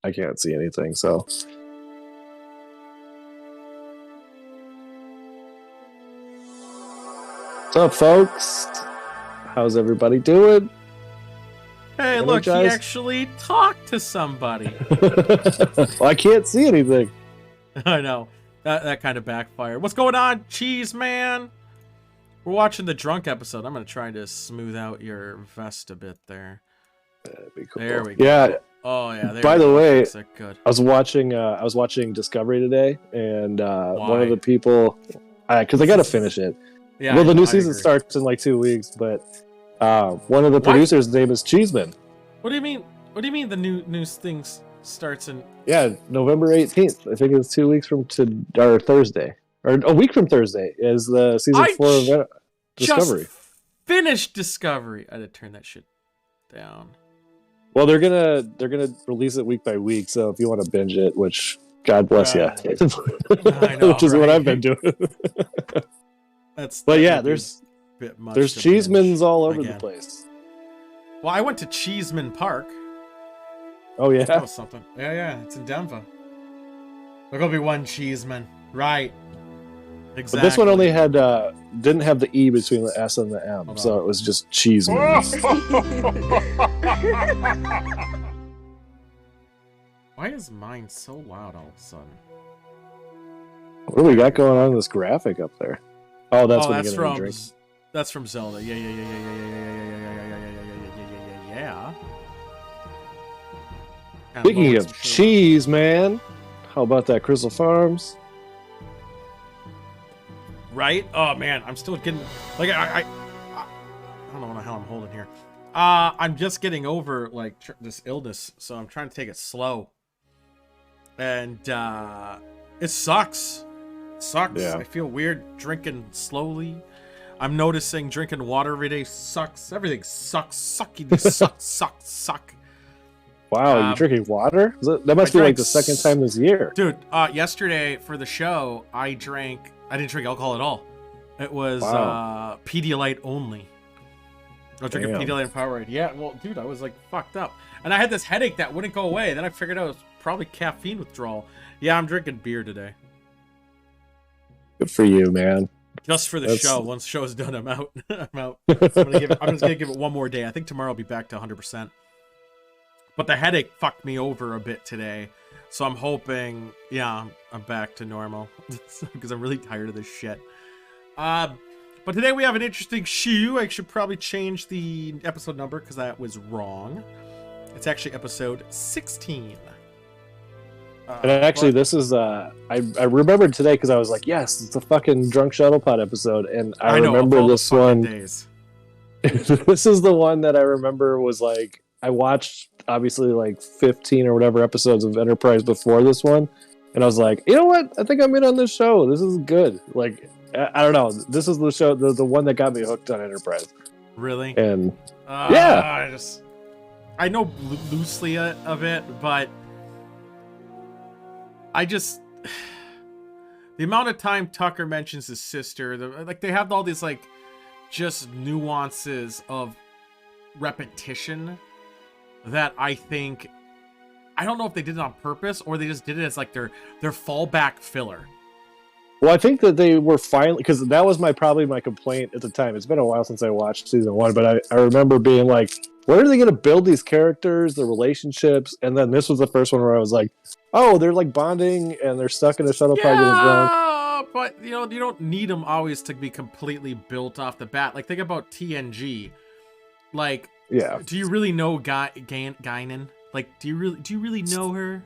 I can't see anything. So, what's up, folks? How's everybody doing? Hey, look, he actually talked to somebody. Well, I can't see anything. I know. That kind of backfired. What's going on, Cheese Man? We're watching the drunk episode. I'm going to try to smooth out your vest a bit there. That'd be cool. There we go. Yeah. Oh, yeah. By the way, good. I was watching Discovery today, and one of the people, because I got to finish it. Yeah. Well, the new season starts in like 2 weeks, but one of the producers' name is Cheeseman. What do you mean? What do you mean the new things starts in? Yeah, November 18th. I think it's 2 weeks from or Thursday, or a week from Thursday is the season 4 of Discovery. Just finished Discovery. I had to turn that shit down. Well, they're gonna release it week by week. So if you want to binge it, which God bless you, I know, which is what I've been doing. But yeah, there's Cheesemans all over the place. Well, I went to Cheeseman Park. Oh yeah, that was something. Yeah, it's in Denver. There's gonna be one Cheeseman, right? Exactly. But this one only had didn't have the E between the S and the M, so it was just Cheeseman. Why is mine so loud all of a sudden? What do we got going on in this graphic up there? Oh, that's what you're gonna drink. That's from Zelda. Yeah. Speaking of cheese, man, how about that Crystal Farms? Right? Oh man, I'm still getting like I don't know what the hell I'm holding here. I'm just getting over like this illness, so I'm trying to take it slow. And it sucks. It sucks. Yeah. I feel weird drinking slowly. I'm noticing drinking water every day sucks. Everything sucks. Sucky. Suck. Wow, you're drinking water? That must be like the second time this year. Dude, yesterday for the show, I didn't drink alcohol at all. It was Pedialyte only. I was drinking Pedialyte and Powerade. Yeah, well, dude, I was like fucked up. And I had this headache that wouldn't go away. Then I figured out it was probably caffeine withdrawal. Yeah, I'm drinking beer today. Good for you, man. Just for the show. Once the show is done, I'm out. I'm out. I'm just gonna give it one more day. I think tomorrow I'll be back to 100%. But the headache fucked me over a bit today. So I'm hoping, I'm back to normal. Because I'm really tired of this shit. But today we have an interesting shoe. I should probably change the episode number because that was wrong. It's actually episode 16. And actually, this is, I remembered today because I was like, yes, it's a fucking Drunk Shuttlepod episode. And I remember this one. Days. This is the one that I remember was like, I watched obviously like 15 or whatever episodes of Enterprise before this one, and I was like, you know what? I think I'm in on this show. This is good. Like, I don't know. This is the show, the one that got me hooked on Enterprise. Really? And yeah, I know loosely of it, but I just the amount of time Tucker mentions his sister, like they have all these like just nuances of repetition. That I think, I don't know if they did it on purpose or they just did it as like their fallback filler. Well, I think that they were finally, because that was probably my complaint at the time. It's been a while since I watched season 1, but I remember being like, where are they going to build these characters, the relationships? And then this was the first one where I was like, oh, they're like bonding and they're stuck in a shuttle pod getting drunk. But you don't need them always to be completely built off the bat. Like think about TNG, like. Yeah. Do you really know Guinan? Like, do you really know her?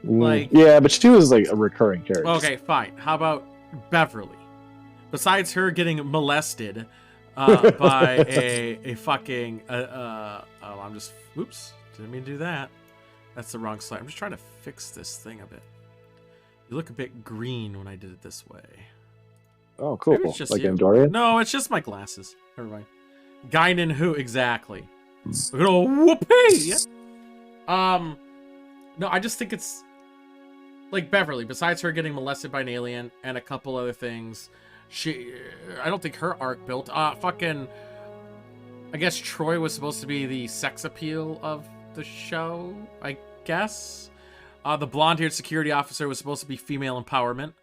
Like, yeah, but she was like a recurring character. Okay, fine. How about Beverly? Besides her getting molested by a fucking I'm just oops, didn't mean to do that. That's the wrong slide. I'm just trying to fix this thing a bit. You look a bit green when I did it this way. Oh, cool. Like Andorian? No, it's just my glasses. Never mind. Guinan who exactly? Look at all whoopee. No, I just think it's like Beverly. Besides her getting molested by an alien and a couple other things, I don't think her arc built. Fucking, I guess Troy was supposed to be the sex appeal of the show. I guess. The blonde-haired security officer was supposed to be female empowerment.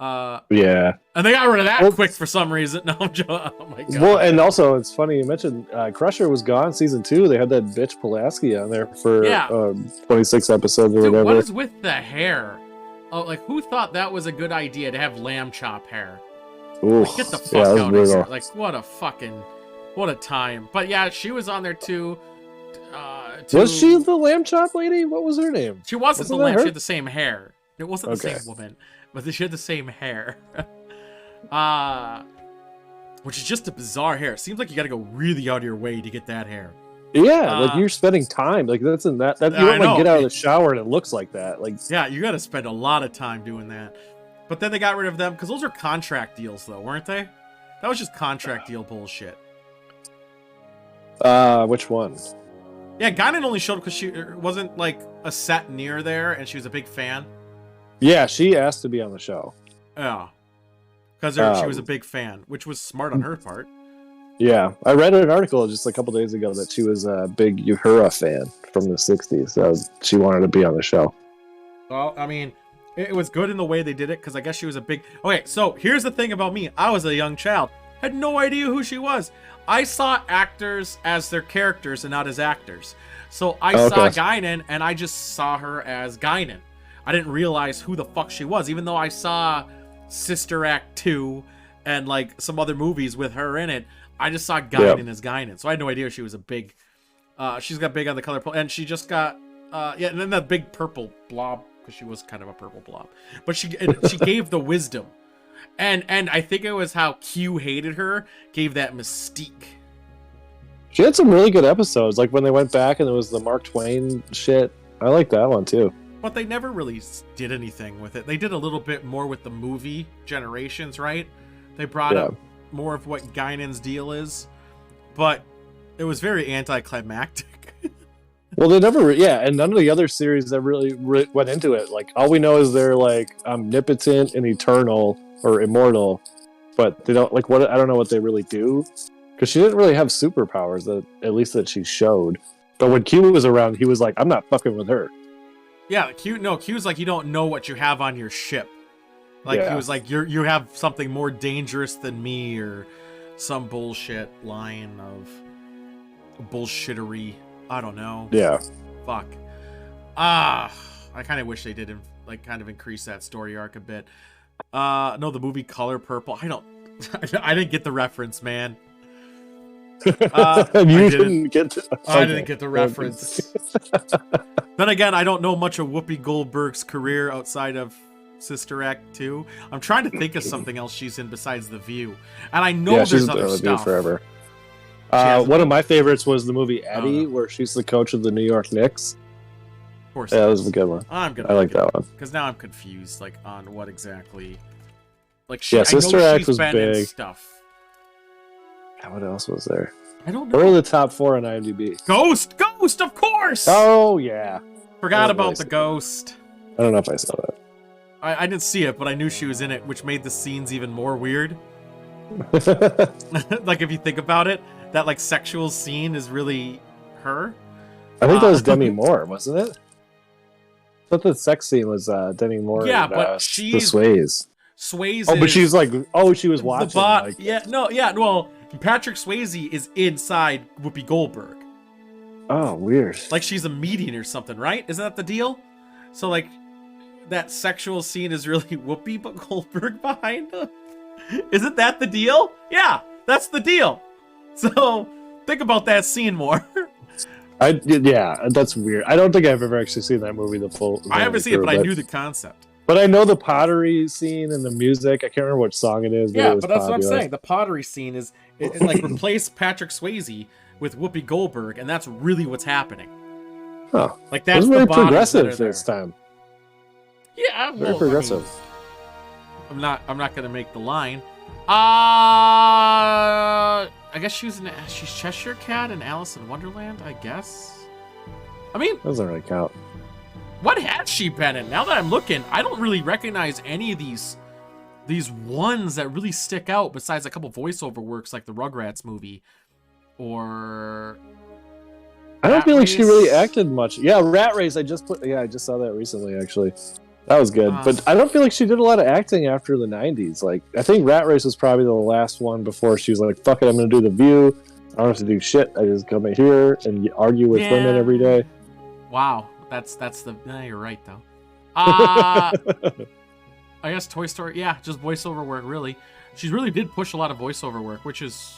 Yeah. And they got rid of that quick for some reason. No, I'm joking. Oh my god. Well, and also it's funny you mentioned Crusher was gone season 2. They had that bitch Pulaski on there for 26 episodes or whatever. What is with the hair? Oh, like who thought that was a good idea to have lamb chop hair? Oof. Like, get the fuck out of here! Like what a time. But yeah, she was on there too. Was she the lamb chop lady? What was her name? She wasn't the lamb. She had the same hair. It wasn't the same woman, but she had the same hair. Which is just a bizarre hair. It seems like you got to go really out of your way to get that hair. Yeah, like you're spending time. Like that's in that you don't like get out of the shower and it looks like that. Like yeah, you got to spend a lot of time doing that. But then they got rid of them because those are contract deals, though, weren't they? That was just contract deal bullshit. Which one? Yeah, Guinan only showed up because she wasn't like a set near there, and she was a big fan. Yeah, she asked to be on the show. Yeah, because she was a big fan, which was smart on her part. Yeah, I read an article just a couple days ago that she was a big Uhura fan from the 60s, so she wanted to be on the show. Well, I mean, it was good in the way they did it, because I guess she was a big... Okay, so here's the thing about me. I was a young child. Had no idea who she was. I saw actors as their characters and not as actors. So I saw Guinan, and I just saw her as Guinan. I didn't realize who the fuck she was, even though I saw Sister Act 2 and like some other movies with her in it. I just saw Guinan as Guinan. So I had no idea she was a big... she's got big on the color... And she just got... yeah, and then that big purple blob, because she was kind of a purple blob. But she gave the wisdom. And I think it was how Q hated her, gave that mystique. She had some really good episodes, like when they went back and it was the Mark Twain shit. I like that one too. But they never really did anything with it. They did a little bit more with the movie Generations, right? They brought up more of what Guinan's deal is, but it was very anticlimactic. Well, they never, and none of the other series that really went into it. Like, all we know is they're like omnipotent and eternal or immortal, but they don't like what I don't know what they really do, because she didn't really have superpowers that at least that she showed. But when Q was around, he was like, "I'm not fucking with her." Yeah, Q's like, you don't know what you have on your ship. Like he was like, you have something more dangerous than me, or some bullshit line of bullshittery. I don't know. Yeah. Fuck. I kind of wish they did like kind of increase that story arc a bit. No, the movie Color Purple. I didn't get the reference, man. I didn't get the reference. Then again, I don't know much of Whoopi Goldberg's career outside of Sister Act 2. I'm trying to think of something else she's in besides The View, and I know there's other stuff. Forever. One of my favorites was the movie Eddie, where she's the coach of the New York Knicks. Of course, that was a good one. I like that one because now I'm confused, like on what exactly. Like Sister Act was big. Stuff. What else was there? I don't know. What are the top 4 on IMDb? Ghost, of course. Oh yeah. Forgot about the Ghost. I don't know if I saw that. I didn't see it, but I knew she was in it, which made the scenes even more weird. Like if you think about it, that like sexual scene is really her. I think that was Demi Moore, wasn't it? I thought the sex scene was Demi Moore. Yeah, and, but she's the Swayze. Swayze. But she's like, she was watching. Well, Patrick Swayze is inside Whoopi Goldberg. Oh, weird. Like she's a meeting or something, right? Isn't that the deal? So like, that sexual scene is really Whoopi but Goldberg behind her. Isn't that the deal? Yeah, that's the deal. So think about that scene more. That's weird. I don't think I've ever actually seen that movie I haven't seen it, but I knew the concept. But I know the pottery scene and the music. I can't remember which song it is. But but that's what I'm saying. The pottery scene is it like replace Patrick Swayze with Whoopi Goldberg, and that's really what's happening. Oh, like that's very progressive this time. Yeah, very progressive. I'm not gonna make the line. I guess she's Cheshire Cat in Alice in Wonderland. I guess. I mean, doesn't really count. What has she been in? Now that I'm looking, I don't really recognize any of these ones that really stick out. Besides a couple voiceover works like the Rugrats movie, or I don't feel like she really acted much. Yeah, Rat Race. I just saw that recently. Actually, that was good. But I don't feel like she did a lot of acting after the '90s. Like, I think Rat Race was probably the last one before she was like, "Fuck it, I'm gonna do The View. I don't have to do shit. I just come in here and argue with women every day." Wow, that's the. You're right though. I guess Toy Story. Yeah, just voiceover work. Really, she really did push a lot of voiceover work, which is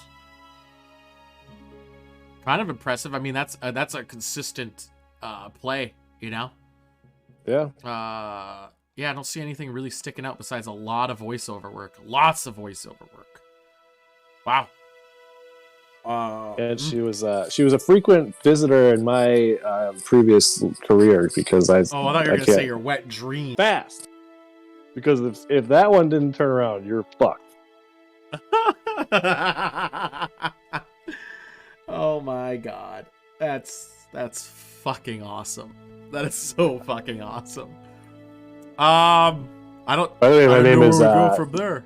kind of impressive. I mean, that's a consistent play, you know. Yeah. Yeah, I don't see anything really sticking out besides a lot of voiceover work. Lots of voiceover work. Wow. And she was a frequent visitor in my previous career because I thought you were gonna say your wet dream. Fast. Because if that one didn't turn around, you're fucked. Oh my god. That's fucking awesome. That is so fucking awesome. I don't. By the way, my name is go from there.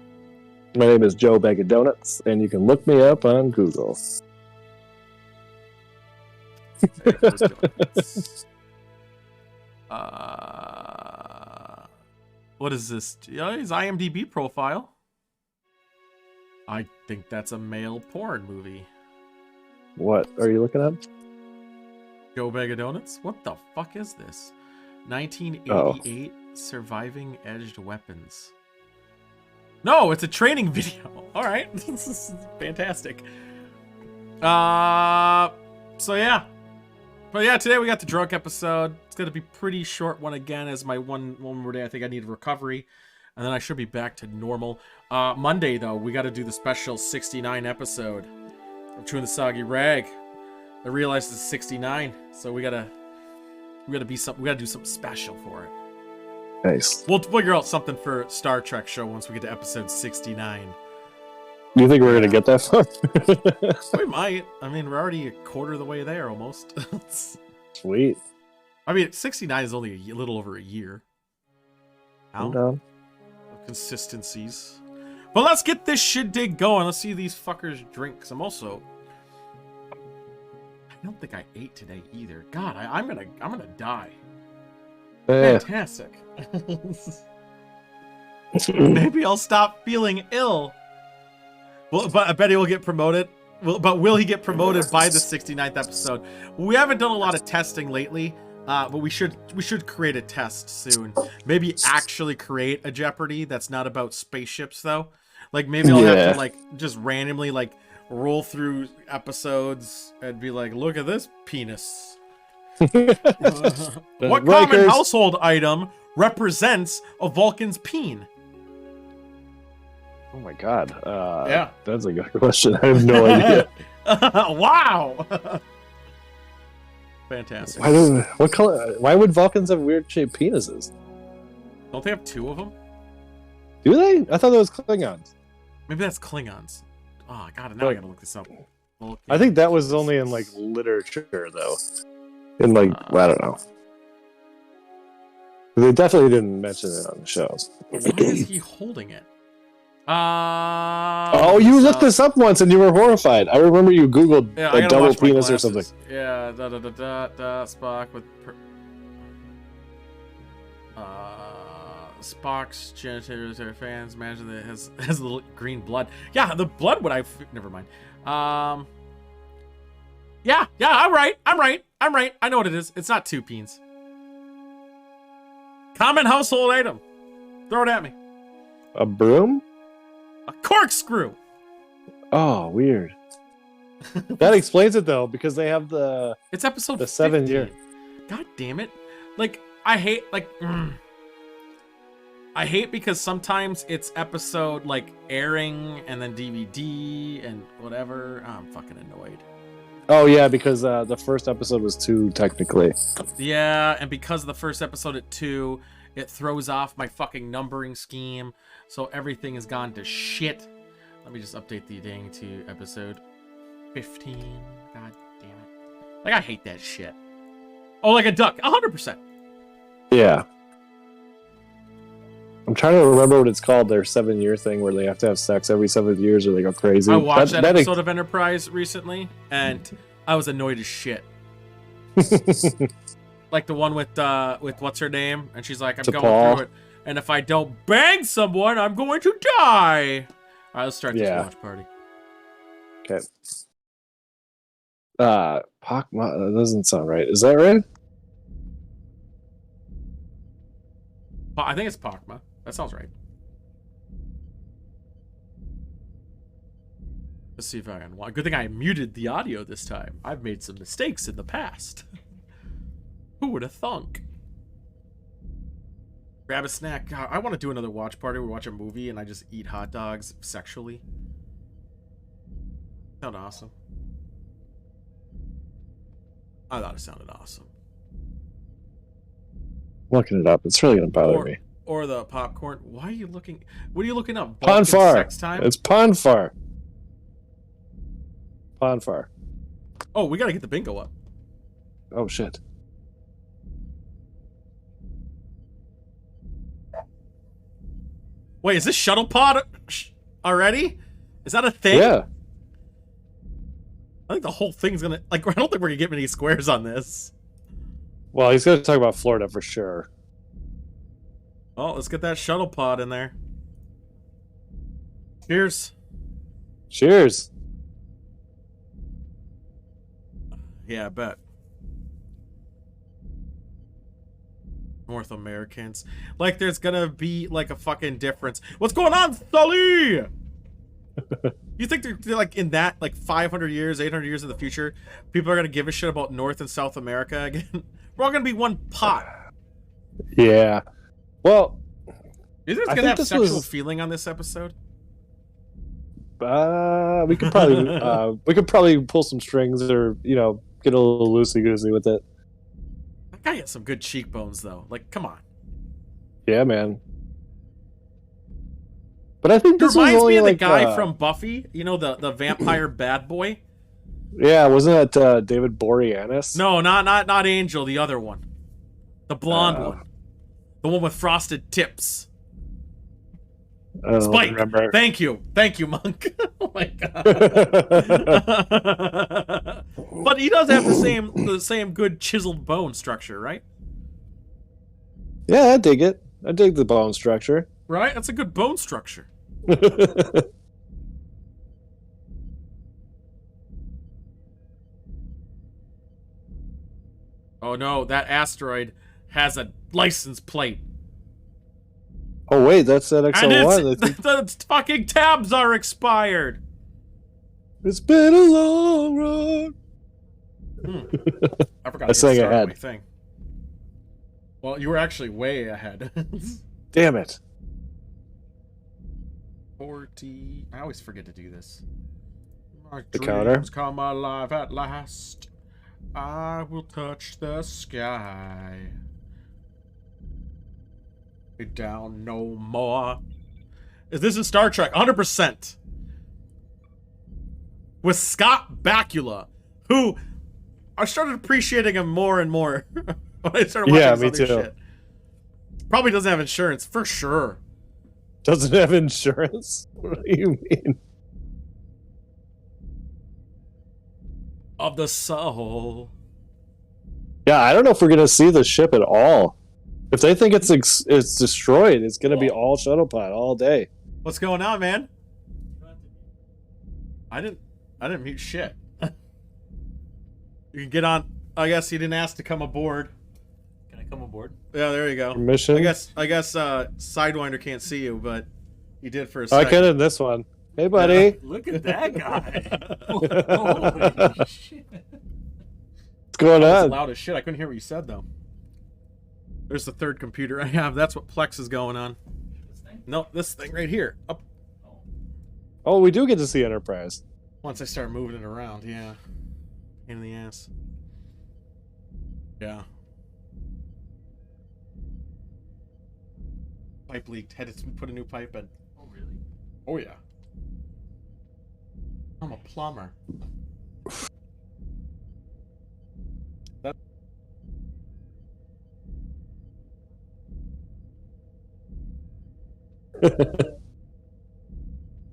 My name is Joe Bag of Donuts, and you can look me up on Google. What is this? His IMDb profile. I think that's a male porn movie. What are you looking at? Joe Bag of Donuts? What the fuck is this? 1988 Surviving Edged Weapons. No, it's a training video. All right, this is fantastic. So yeah, but yeah, today we got the drunk episode. It's gonna be pretty short one again, as my one more day. I think I need recovery, and then I should be back to normal. Monday though, we got to do the special 69 episode of Chewing the Soggy Rag. I realized it's 69, so we gotta do something special for it. Nice. We'll figure out something for Star Trek show once we get to episode 69. Do you think we're gonna get that far? We might. I mean, we're already a quarter of the way there almost. Sweet. I mean, 69 is only a little over a year. No. Consistencies. But let's get this shit dig going. Let's see these fuckers drink. Cause I don't think I ate today either. God, I'm gonna die. Fantastic. Maybe I'll stop feeling ill. Well, but I bet he will get promoted. But will he get promoted by the 69th episode? We haven't done a lot of testing lately, but we should create a test soon. Maybe actually create a Jeopardy that's not about spaceships though. Like maybe I'll have to like just randomly like roll through episodes and be like, look at this penis. What common household item represents a Vulcan's peen? Oh my god. Yeah. That's a good question. I have no idea. Wow. Fantastic. What color? Why would Vulcans have weird shaped penises? Don't they have two of them? Do they? I thought that was Klingons. Maybe that's Klingons. Oh god, now I gotta look this up. I think that was only in like literature though. In like I don't know. They definitely didn't mention it on the shows. Why is he holding it? Oh, you looked this up once and you were horrified. I remember you Googled a double penis or something. Yeah, Spock with Spock's genitals are fans. Imagine that it has a little green blood. Yeah, the blood would never mind. Yeah, I'm right. I know what it is. It's not two peens. Common household item. Throw it at me. A broom? A corkscrew. Oh, weird. That explains it though, because they have the. It's episode the 7 year. God damn it! Like I hate I hate because sometimes it's episode like airing and then DVD and whatever. Oh, I'm fucking annoyed. Oh yeah, because the first episode was 2 technically. Yeah, and because the first episode at 2, it throws off my fucking numbering scheme, so everything has gone to shit. Let me just update the dang to episode 15. God damn it! Like I hate that shit. Oh, like a duck, 100%. Yeah. I'm trying to remember what it's called. Their 7-year thing where they have to have sex every 7 years or they go crazy. I watched that episode of Enterprise recently, and I was annoyed as shit. Like the one with what's her name, and she's like, I'm going Paul. through it, and if I don't bang someone, I'm going to die. All right, let's start this watch party. Okay. That doesn't sound right. Is that right? I think it's Pakma. That sounds right. Let's see if I can. Good thing I muted the audio this time. I've made some mistakes in the past. Who would have thunk? Grab a snack. God, I want to do another watch party. We watch a movie and I just eat hot dogs sexually. Sound awesome. I thought it sounded awesome. Looking it up. It's really gonna bother me. Or the popcorn. Why are you looking? What are you looking up? Ponfar. Sex time? It's Ponfar. Ponfar. Oh, we gotta get the bingo up. Oh shit. Wait, is this Shuttlepod already? Is that a thing? Yeah. I think the whole thing's gonna I don't think we're gonna get many squares on this. Well, he's gonna talk about Florida for sure. Oh, let's get that Shuttlepod in there. Cheers. Cheers. Yeah, I bet. North Americans. Like, there's gonna be, like, a fucking difference. What's going on, Sully? You think they're, like, in that, like, 500 years, 800 years in the future, people are gonna give a shit about North and South America again? We're all gonna be one pot. Yeah. Well, you think it's gonna have sexual feeling on this episode? We could probably pull some strings, or get a little loosey goosey with it. That guy has some good cheekbones, though. Like, come on. Yeah, man. But I think this reminds was me of only the guy from Buffy. You know, the vampire bad boy. Yeah, wasn't that David Boreanaz? No, not Angel. The other one, the blonde one, the one with frosted tips. I don't Spike. remember. Thank you, Monk. Oh my god. But he does have the same good chiseled bone structure, right? Yeah, I dig it. I dig the bone structure. Right? That's a good bone structure. Oh no, that asteroid has a license plate. Oh wait, that's that XL1. And the fucking tabs are expired. It's been a long road. I forgot. I sang ahead. My thing. Well, you were actually way ahead. Damn it. 40. I always forget to do this. My the counter come alive at last. I will touch the sky. Be down no more. This is Star Trek, 100%. With Scott Bakula, who I started appreciating him more and more when I started watching me too. Shit. Probably doesn't have insurance, for sure. Doesn't have insurance? What do you mean? Of the soul. Yeah, I don't know if we're gonna see the ship at all. If they think it's destroyed, it's gonna be all Shuttlepod all day. What's going on, man? I didn't mute shit. You can get on. I guess he didn't ask to come aboard. Can I come aboard? Yeah, there you go. Permission? I guess Sidewinder can't see you, but he did for a second. I can in this one. Hey, buddy. Yeah, look at that guy. Holy shit. What's going That was on? loud as shit. I couldn't hear what you said, though. There's the third computer I have. That's what Plex is going on. This thing? No, this thing right here. Up. Oh, we do get to see Enterprise. Once I start moving it around, yeah. Pain in the ass. Yeah. Pipe leaked. Had to put a new pipe in. Oh, really? Oh, yeah. I'm a plumber.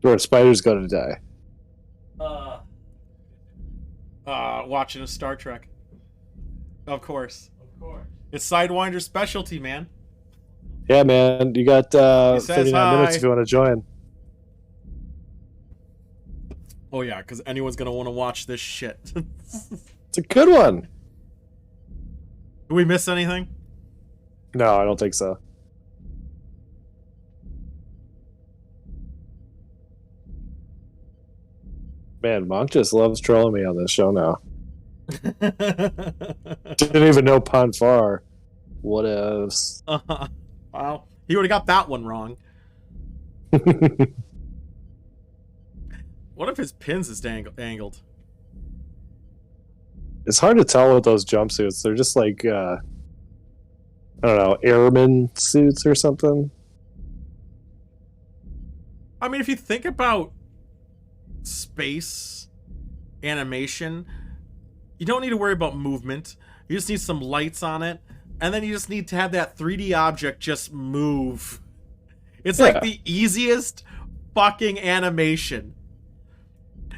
Or a spider's gonna die. Watching a Star Trek. Of course. Of course. It's Sidewinder's specialty, man. Yeah, man. You got 39 minutes hi. if you want to join. Oh, yeah, because anyone's going to want to watch this shit. It's a good one. Did we miss anything? No, I don't think so. Man, Monk just loves trolling me on this show now. Didn't even know Ponfar. What else? Wow. He would have got that one wrong. What if his pins is angled? It's hard to tell with those jumpsuits. They're just like, I don't know, airman suits or something. I mean, if you think about space animation, you don't need to worry about movement. You just need some lights on it, and then you just need to have that 3D object just move. It's like the easiest fucking animation.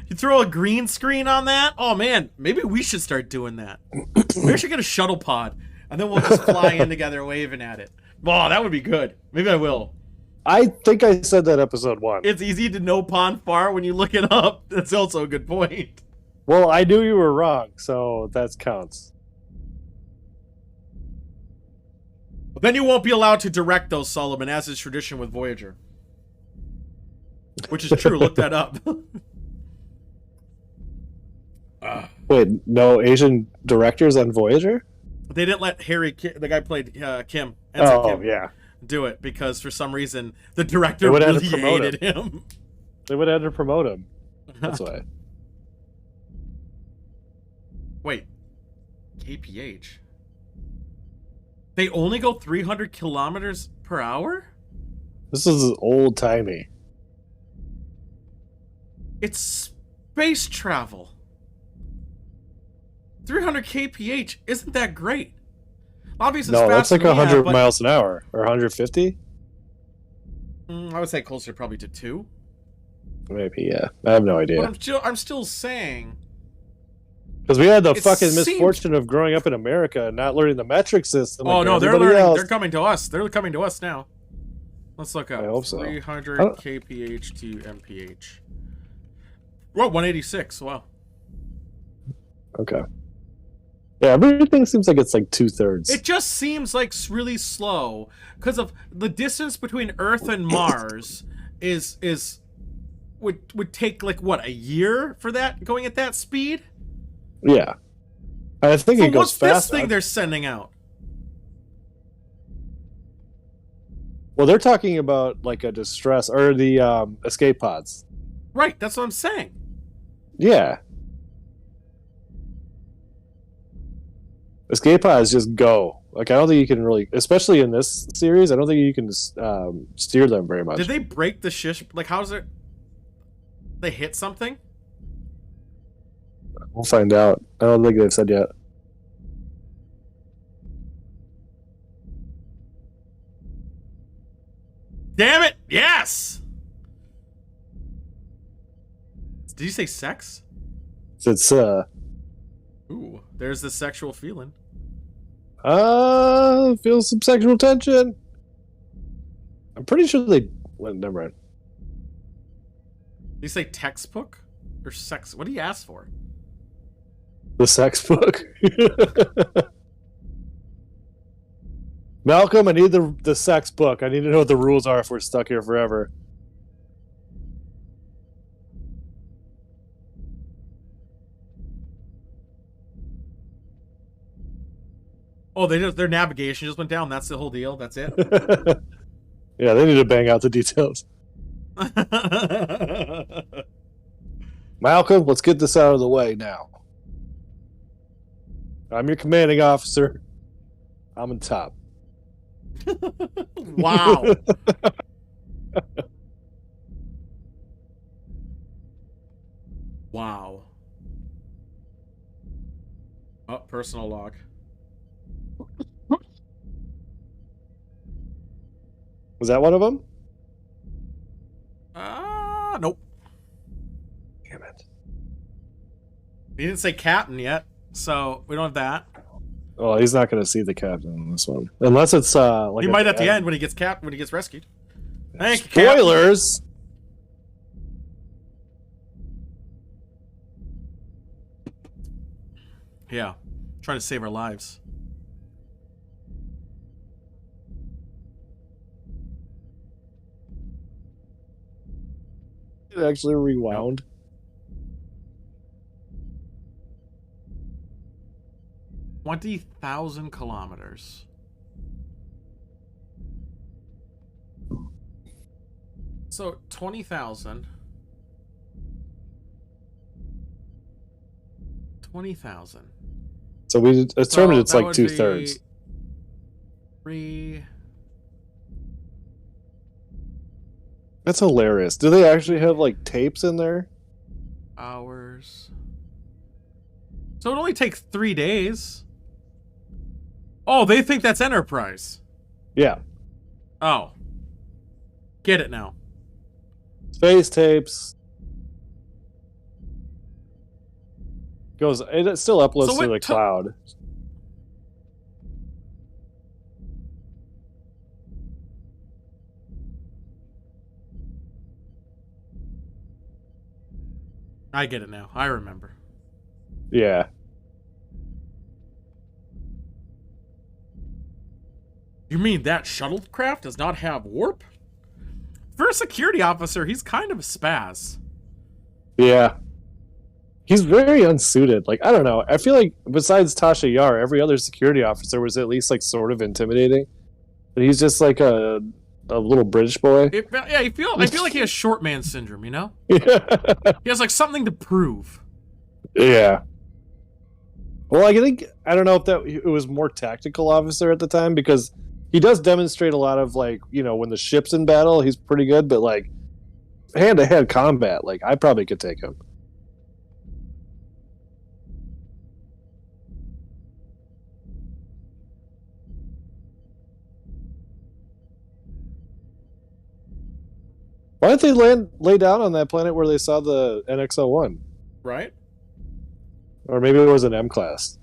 You throw a green screen on that? Oh man, maybe we should start doing that. Maybe we should get a Shuttlepod, and then we'll just fly in together waving at it. Oh, that would be good. Maybe I will. I think I said that episode 1. It's easy to know Ponfar when you look it up. That's also a good point. Well, I knew you were wrong, so that counts. But then you won't be allowed to direct those, Solomon, as is tradition with Voyager. Which is true. Look that up. Wait, no Asian directors on Voyager? They didn't let Harry, the guy played Kim, Kim, yeah, do it because for some reason the director really hated him. They would have had to promote him. That's why. Wait, KPH? They only go 300 kilometers per hour? This is old timey. It's space travel. 300 kph isn't that great. Obviously, no, that's like 100 miles an hour or 150. I would say closer, probably to 2. Maybe, yeah. I have no idea. But I'm still saying. Because we had the fucking misfortune of growing up in America and not learning the metric system. Oh no, they're learning. Else. They're coming to us. They're coming to us now. Let's look up. I hope so. 300 kph to mph. Whoa, 186. Wow. Okay. Yeah, everything seems like it's like 2/3. It just seems like really slow because of the distance between Earth and Mars would take like what, a year for that going at that speed? Yeah, I think it goes fast. What's this thing they're sending out? Well, they're talking about like a distress or the escape pods. Right, that's what I'm saying. Yeah. Escape pods just go. Like, I don't think you can really, especially in this series, I don't think you can steer them very much. Did they break the shish? Like, how's it? They hit something? We'll find out. I don't think they've said yet. Damn it! Yes! Did you say sex? It's Ooh, there's the sexual feeling. Feel some sexual tension. I'm pretty sure they. Well, never mind. Did you say textbook or sex? What do you ask for? The sex book. Malcolm, I need the sex book. I need to know what the rules are if we're stuck here forever. Oh, their navigation just went down. That's the whole deal. That's it. Yeah, they need to bang out the details. Malcolm, let's get this out of the way now. I'm your commanding officer. I'm on top. Wow. Wow. Oh, personal log. Was that one of them? Nope. Damn it. He didn't say captain yet, so we don't have that. Oh, he's not going to see the captain in this one, unless it's like he might at the end when he gets rescued. Thank you, spoilers. Yeah, trying to save our lives. It actually rewound. 20,000 kilometers. So 20,000. 20,000. So we determined it's like 2/3. 3. That's hilarious. Do they actually have like tapes in there? Hours. So it only takes 3 days. Oh, they think that's Enterprise. Yeah. Oh. Get it now. Space tapes. It still uploads to the cloud. I get it now. I remember. Yeah. You mean that shuttlecraft does not have warp? For a security officer, he's kind of a spaz. Yeah. He's very unsuited. Like, I don't know. I feel like besides Tasha Yar, every other security officer was at least like sort of intimidating. But he's just like a little British boy. I feel like he has short man syndrome, you know? Yeah. He has like something to prove. Yeah. Well, I don't know if it was more tactical officer at the time, because he does demonstrate a lot of, like, you know, when the ship's in battle, he's pretty good, but like hand-to-hand combat, like, I probably could take him. Why didn't they lay down on that planet where they saw the NX-01? Right? Or maybe it was an M-class.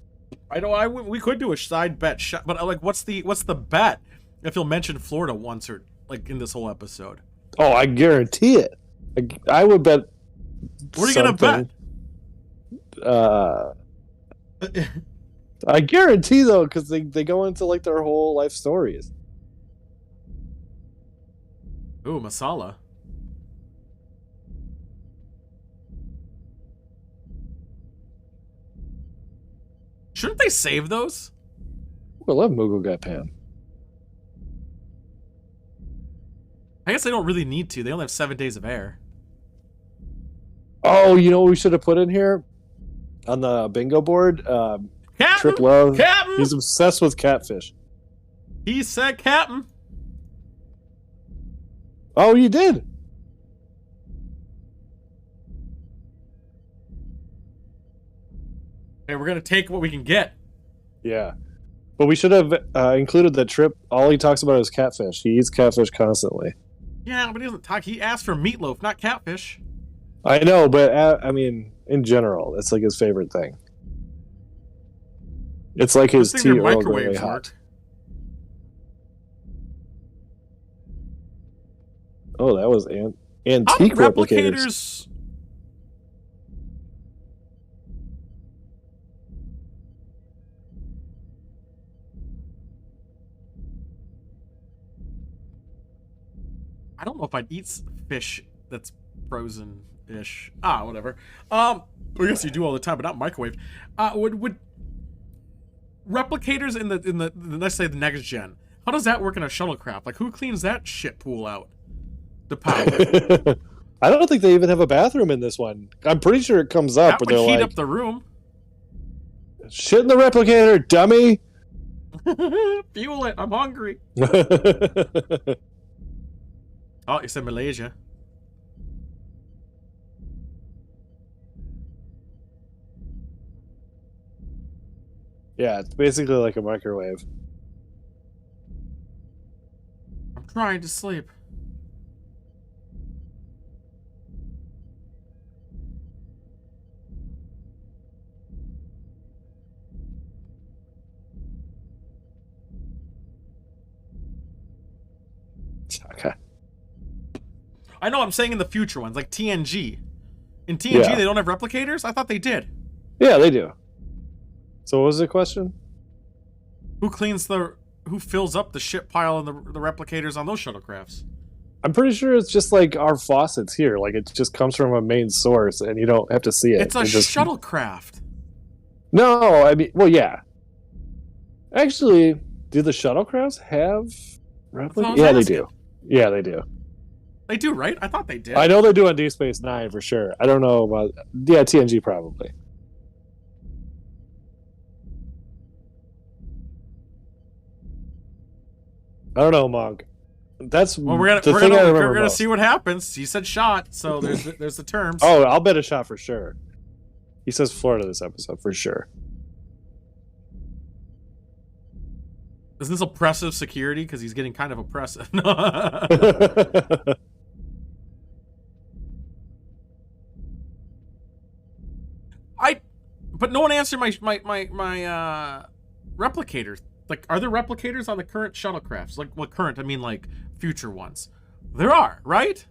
I know. We could do a side bet, but like, what's the bet if he'll mention Florida once or like in this whole episode? Oh, I guarantee it. I would bet. What are you gonna bet? I guarantee though, because they go into like their whole life stories. Ooh, masala. Shouldn't they save those? I love Mughal Gapan. I guess they don't really need to. They only have 7 days of air. Oh, you know what we should have put in here on the bingo board? Captain! Trip Love. Captain! He's obsessed with catfish. He said Captain. Oh, you did? Hey, we're gonna take what we can get. Yeah. But we should have included that Trip. All he talks about is catfish. He eats catfish constantly. Yeah, but he doesn't talk. He asked for meatloaf, not catfish. I know, but I mean, in general, it's like his favorite thing. It's like his tea Earl Grey hot. Oh, that was antique replicators. I don't know if I'd eat fish that's frozen-ish. Whatever. I guess you do all the time, but not microwave. Would replicators in the let's say the next gen? How does that work in a shuttlecraft? Like, who cleans that shit pool out? The power. I don't think they even have a bathroom in this one. I'm pretty sure it comes up. That would heat up the room. Shit in the replicator, dummy. Fuel it. I'm hungry. Oh, you said Malaysia. Yeah, it's basically like a microwave. I'm trying to sleep. I know I'm saying in the future ones, like TNG. In TNG, they don't have replicators? I thought they did. Yeah, they do. So what was the question? Who fills up the ship pile and the replicators on those shuttlecrafts? I'm pretty sure it's just like our faucets here. Like it just comes from a main source and you don't have to see it. It's a shuttlecraft. No, I mean, well, yeah. Actually, do the shuttlecrafts have replicators? Yeah, they do. Yeah, they do. They do, right? I thought they did. I know they do on Deep Space Nine for sure. I don't know about... Yeah, TNG probably. I don't know, Monk. That's we're gonna see what happens. He said shot, so there's the terms. Oh, I'll bet a shot for sure. He says Florida this episode for sure. Is this oppressive security? Because he's getting kind of oppressive. But no one answered my replicators. Like, are there replicators on the current shuttlecrafts? Like, what current? I mean, like, future ones. There are, right?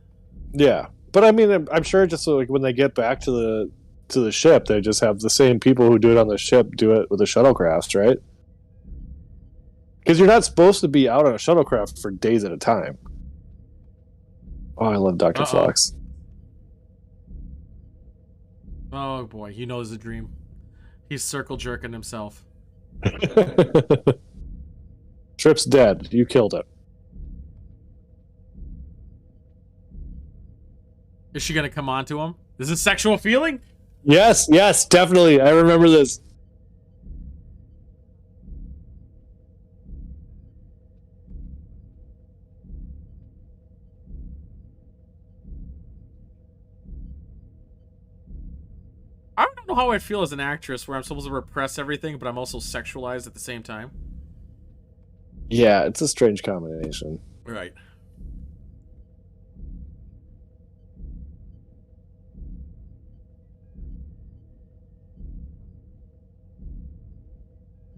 Yeah, but I mean, I'm sure just like when they get back to the ship, they just have the same people who do it on the ship do it with the shuttlecrafts, right? Because you're not supposed to be out on a shuttlecraft for days at a time. Oh, I love Dr. Fox. Oh boy, he knows the dream. He's circle jerking himself. Trip's dead. You killed it. Is she gonna come on to him? Is this sexual feeling? Yes, definitely. I remember this. I don't know how I feel as an actress where I'm supposed to repress everything, but I'm also sexualized at the same time. Yeah, it's a strange combination. Right.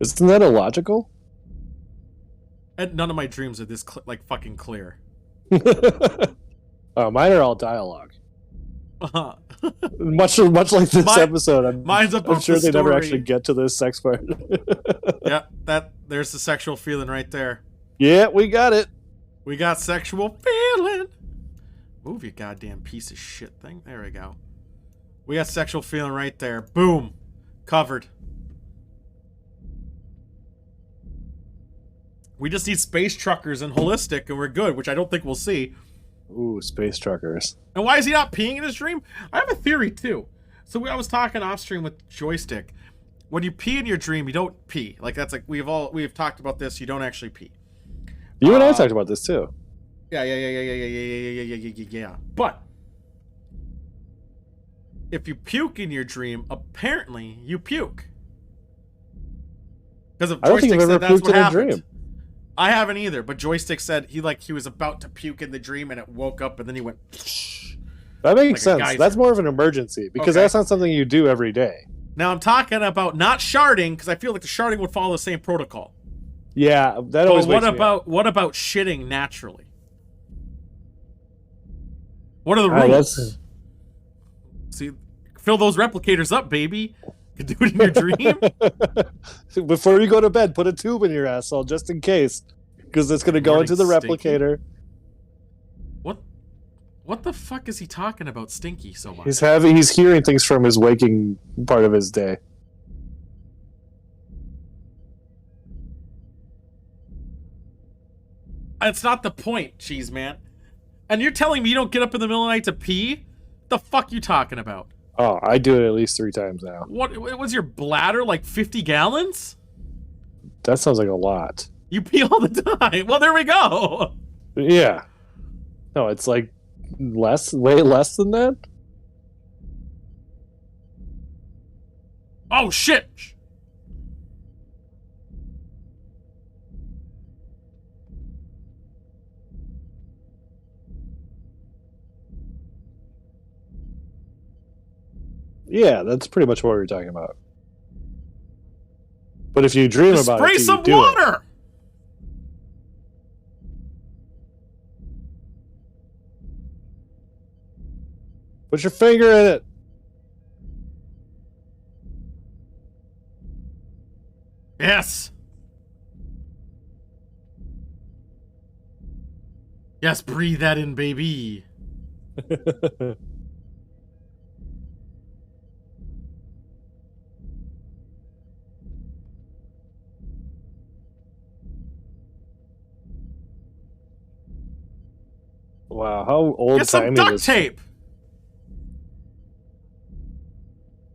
Isn't that illogical? And none of my dreams are this like fucking clear. Oh, mine are all dialogue. much like this episode. I'm sure they never actually get to this sex part. Yeah, there's the sexual feeling right there. Yeah, we got it. We got sexual feeling. Move, you goddamn piece of shit thing. There we go. We got sexual feeling right there. Boom. Covered. We just need space truckers and holistic and we're good, which I don't think we'll see. Ooh, space truckers. And why is he not peeing in his dream? I have a theory too. So I was talking off stream with Joystick. When you pee in your dream, you don't pee. Like that's like we've talked about this. You don't actually pee. You and I talked about this too. Yeah. But if you puke in your dream, apparently you puke. Because if Joystick said that's what happened. I haven't either, but Joystick said he was about to puke in the dream and it woke up and then he went. That makes sense. That's more of an emergency because that's not something you do every day. Now I'm talking about not sharding because I feel like the sharding would follow the same protocol. Yeah, that always. What about shitting naturally? What are the rules? See, fill those replicators up, baby. You can do it in your dream. Before you go to bed, put a tube in your asshole just in case, because it's going to go into the replicator. What the fuck is he talking about, Stinky, so much? He's hearing things from his waking part of his day. That's not the point, Cheese Man. And you're telling me you don't get up in the middle of the night to pee? The fuck you talking about? Oh, I do it at least 3 times now. What was your bladder, like 50 gallons? That sounds like a lot. You pee all the time. Well, there we go. Yeah. No, it's like way less than that. Oh, shit. Yeah, that's pretty much what we were talking about. But if you dream about it, spray some water. Put your finger in it. Yes. Yes, breathe that in, baby. Wow, how old Get some duct tape.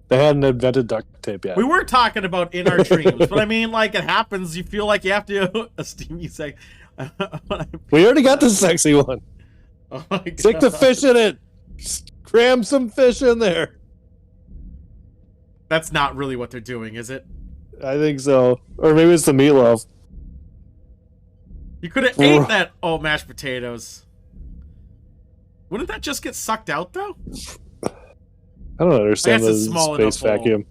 They hadn't invented duct tape yet. We were talking about in our dreams, but I mean, like, it happens. You feel like you have to a steamy sec. We already got the sexy one. Oh my God. Stick the fish in it. Cram some fish in there. That's not really what they're doing, is it? I think so. Or maybe it's the meatloaf. You could have ate that. Oh, mashed potatoes. Wouldn't that just get sucked out, though? I don't understand the space vacuum.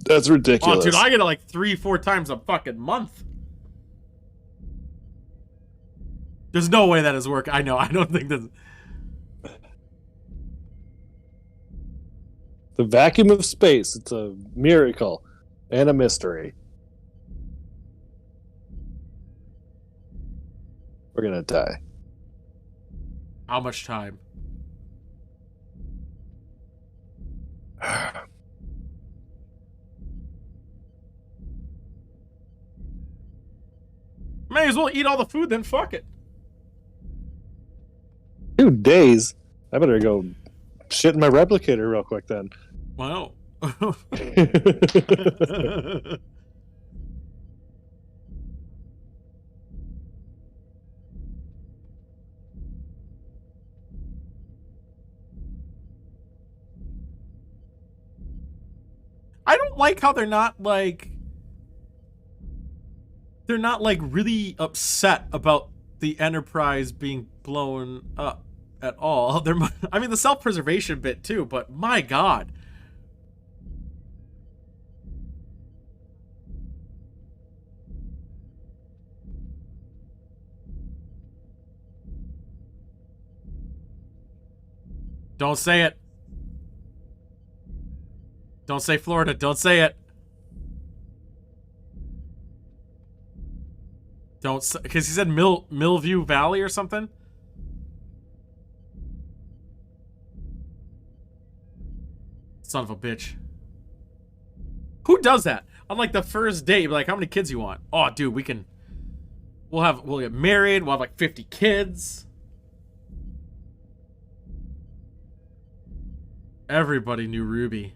That's ridiculous. Oh, dude, I get it like 3-4 times a fucking month. There's no way that is working. I know. I don't think that's... The vacuum of space. It's a miracle and a mystery. We're gonna die. How much time? May as well eat all the food, then fuck it. 2 days? I better go shit in my replicator real quick then. Wow. I don't like how they're not like really upset about the Enterprise being blown up at all. I mean, the self-preservation bit too, but my God. Don't say it. Don't say Florida. Don't say it. Don't say, because he said Millview Valley or something. Son of a bitch. Who does that? On like the first date, like, how many kids you want? Oh, dude, we'll get married. We'll have like 50 kids. Everybody knew Ruby.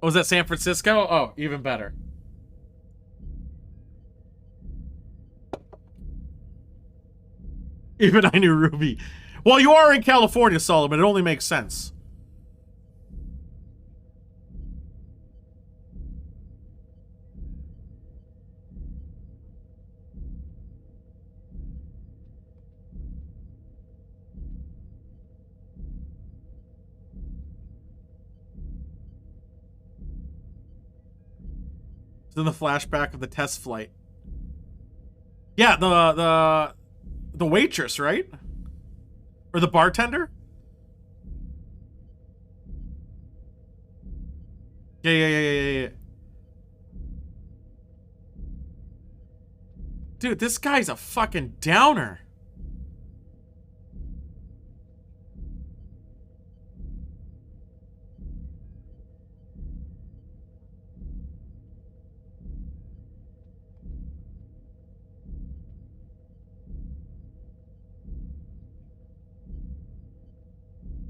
Oh, was that San Francisco? Oh, even better. Even I knew Ruby. Well, you are in California, Solomon. It only makes sense. In the flashback of the test flight. Yeah, the waitress, right? Or the bartender? Yeah. Dude, this guy's a fucking downer.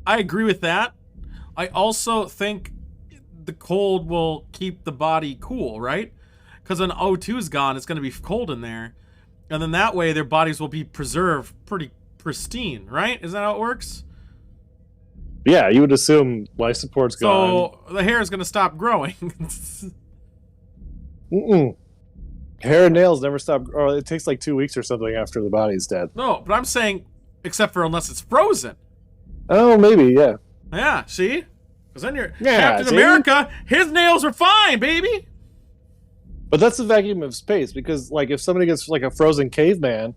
I agree with that. I also think the cold will keep the body cool, right? Because when O2 is gone, it's going to be cold in there. And then that way, their bodies will be preserved pretty pristine, right? Is that how it works? Yeah, you would assume life support's gone. So the hair is going to stop growing. Hair and nails never stop. Or it takes like 2 weeks or something after the body's dead. No, but I'm saying, except for unless it's frozen. Oh, maybe, yeah. Yeah, see? Because then you're Captain America, his nails are fine, baby. But that's the vacuum of space, because like if somebody gets like a frozen caveman,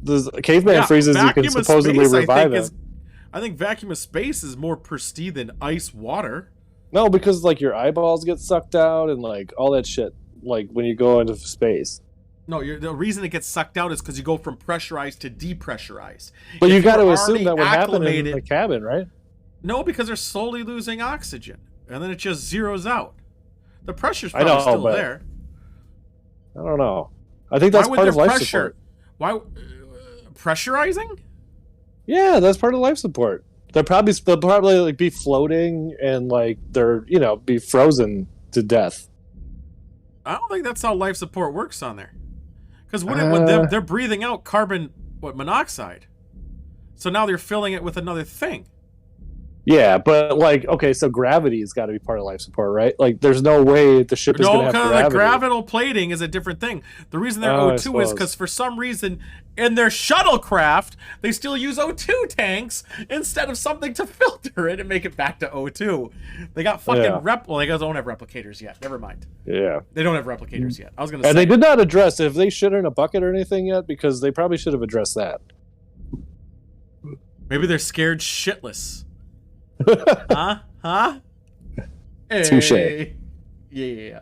the caveman freezes, you can supposedly revive him. I think vacuum of space is more pristine than ice water. No, because like your eyeballs get sucked out and like all that shit, like when you go into space. No, the reason it gets sucked out is because you go from pressurized to depressurized. But you got to assume that would happen in the cabin, right? No, because they're slowly losing oxygen, and then it just zeroes out. The pressure's probably still there. I don't know. I think that's part of life support. Why pressurizing? Yeah, that's part of life support. They'll probably like be floating and like they're be frozen to death. I don't think that's how life support works on there. Because when they're breathing out carbon monoxide, so now they're filling it with another thing. Yeah, but like, okay, so gravity's got to be part of life support, right? Like, there's no way the ship is going to have gravity. No, gravital plating is a different thing. The reason they're O2 is because for some reason in their shuttlecraft, they still use O2 tanks instead of something to filter it and make it back to O2. They got fucking well, they don't have replicators yet. Never mind. Yeah. They don't have replicators yet. I was going to say. And they did not address if they shit in a bucket or anything yet, because they probably should have addressed that. Maybe they're scared shitless. Huh? Touche. Hey. Yeah.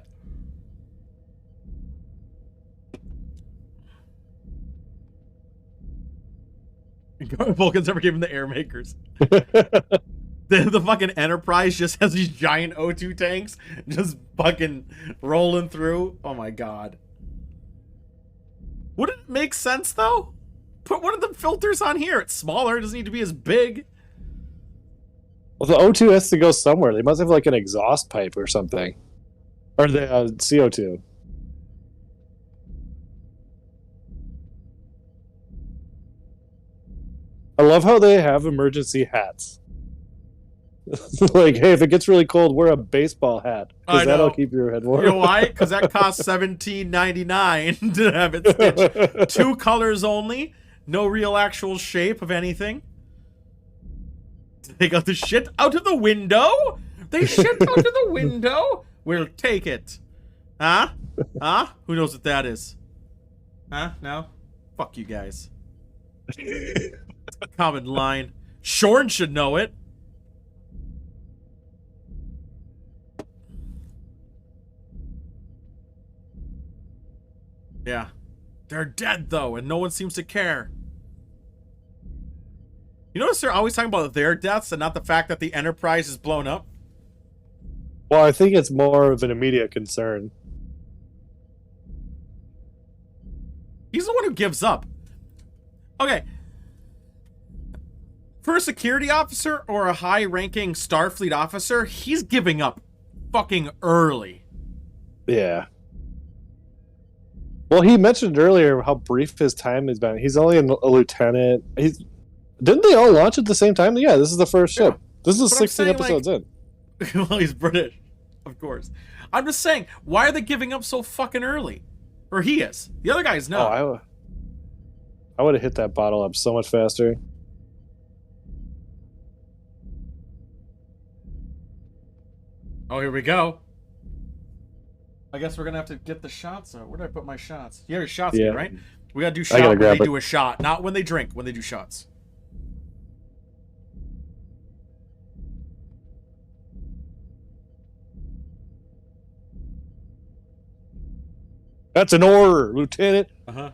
Vulcans never gave him the air makers. The fucking Enterprise just has these giant O2 tanks just fucking rolling through. Oh my god. Wouldn't it make sense though? Put one of the filters on here. It's smaller. It doesn't need to be as big. Well, the O2 has to go somewhere. They must have like an exhaust pipe or something. Or the CO2. I love how they have emergency hats. Like, hey, if it gets really cold, wear a baseball hat. Because that'll keep your head warm. You know why? Because that costs $17.99 to have it stitched. 2 colors only. No real actual shape of anything. They got the shit out of the window? They shit out of the window? We'll take it. Huh? Who knows what that is? Huh? No? Fuck you guys. Common line. Shorn should know it. Yeah. They're dead, though, and no one seems to care. You notice they're always talking about their deaths and not the fact that the Enterprise is blown up? Well, I think it's more of an immediate concern. He's the one who gives up. Okay. For a security officer or a high-ranking Starfleet officer, he's giving up fucking early. Yeah. Well, he mentioned earlier how brief his time has been. He's only a lieutenant. Didn't they all launch at the same time? Yeah, this is the first ship. This is 16 episodes in. Well, he's British, of course. I'm just saying, why are they giving up so fucking early? Or he is. The other guy's not. Oh, I would have hit that bottle up so much faster. Oh, here we go. I guess we're gonna have to get the shots out. Where did I put my shots? You have your shots again, right? We gotta do shot when they do a shot, not when they drink, when they do shots. That's an order, Lieutenant.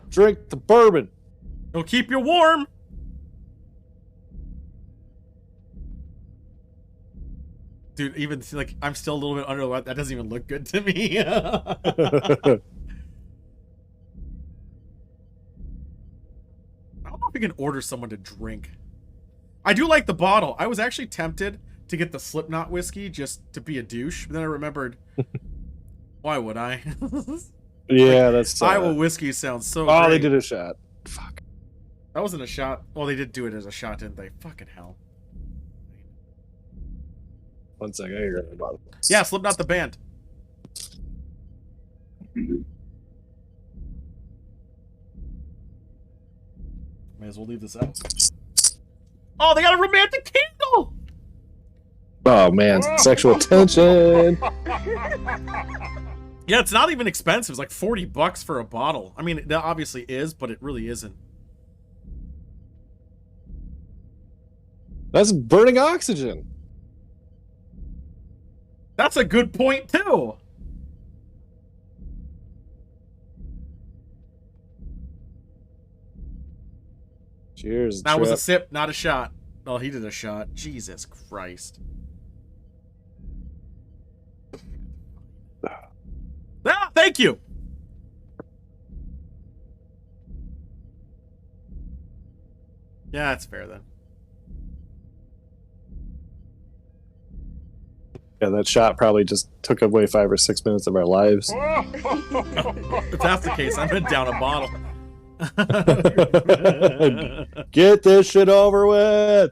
Drink the bourbon. It'll keep you warm. Dude, even like I'm still a little bit under the weather. That doesn't even look good to me. I don't know if you can order someone to drink. I do like the bottle. I was actually tempted to get the Slipknot whiskey just to be a douche, but then I remembered, why would I? Yeah, that's Iowa whiskey sounds so great. They did a shot. Fuck. That wasn't a shot. Well, they did do it as a shot, didn't they? Fucking hell. 1 second. I hear the bottle. Yeah, Slipknot the band. May as well leave this out. Oh, they got a romantic candle! Oh, man. Sexual tension. Yeah, it's not even expensive. It's like $40 for a bottle. I mean, it obviously is, but it really isn't. That's burning oxygen. That's a good point, too. Cheers. That was a sip, not a shot. Oh, he did a shot. Jesus Christ. Ah, thank you. Yeah, that's fair then. Yeah, that shot probably just took away 5 or 6 minutes of our lives. If that's the case, I'm gonna down a bottle. Get this shit over with.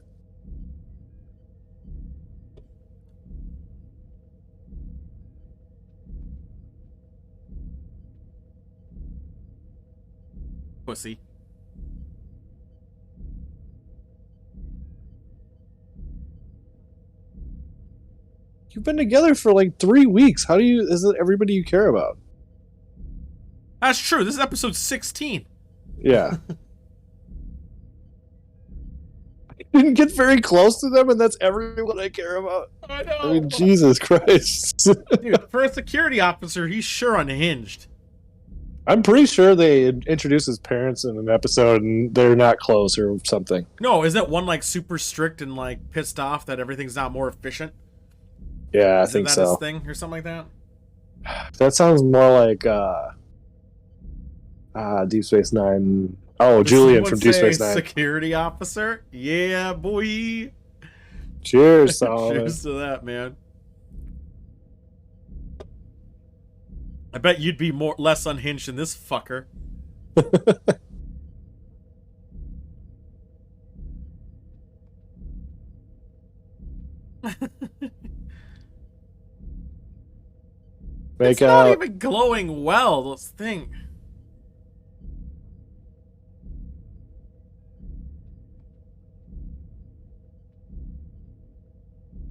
Pussy. You've been together for like 3 weeks. How do you? Is it everybody you care about? That's true. This is episode 16. Yeah. I didn't get very close to them, and that's everyone I care about. I know. I mean, Jesus Christ. Dude, for a security officer, he's sure unhinged. I'm pretty sure they introduced his parents in an episode, and they're not close or something. No, is that one like super strict and like pissed off that everything's not more efficient? Yeah, I think that so. His thing or something like that? That sounds more like Deep Space Nine. Oh, Julian from Deep Space Nine. Security officer? Yeah, boy. Cheers, Solomon. Cheers to that, man. I bet you'd be less unhinged than this fucker. It's not even glowing well, this thing.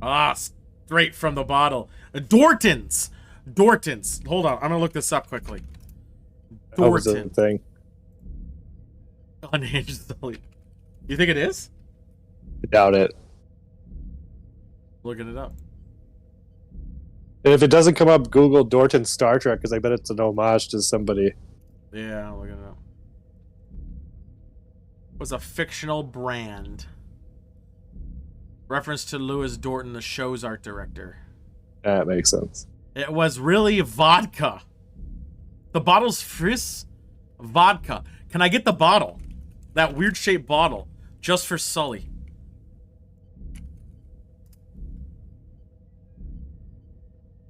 Ah, straight from the bottle. Dortons. Dortons. Hold on, I'm gonna look this up quickly. Dorton. Thing. Unhinged Sully. You think it is? I doubt it. Looking it up. And if it doesn't come up, Google Dorton Star Trek, because I bet it's an homage to somebody. Yeah, I'm looking it up. It was a fictional brand. Reference to Lewis Dorton, the show's art director. That makes sense. It was really vodka. The bottle's frizz vodka. Can I get the bottle? That weird shaped bottle. Just for Sully.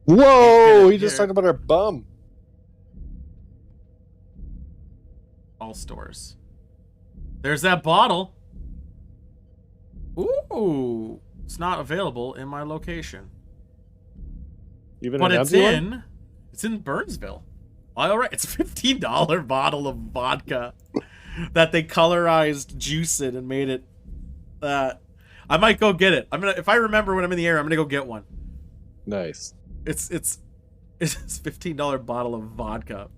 Whoa! He just talked about our bum. All stores. There's that bottle. Ooh. It's not available in my location. Even but an it's empty in one? It's in Burnsville. All right, it's a $15 bottle of vodka that they colorized juice in and made it I might go get it. If I remember when I'm in the area, I'm gonna go get one. Nice. It's a $15 bottle of vodka.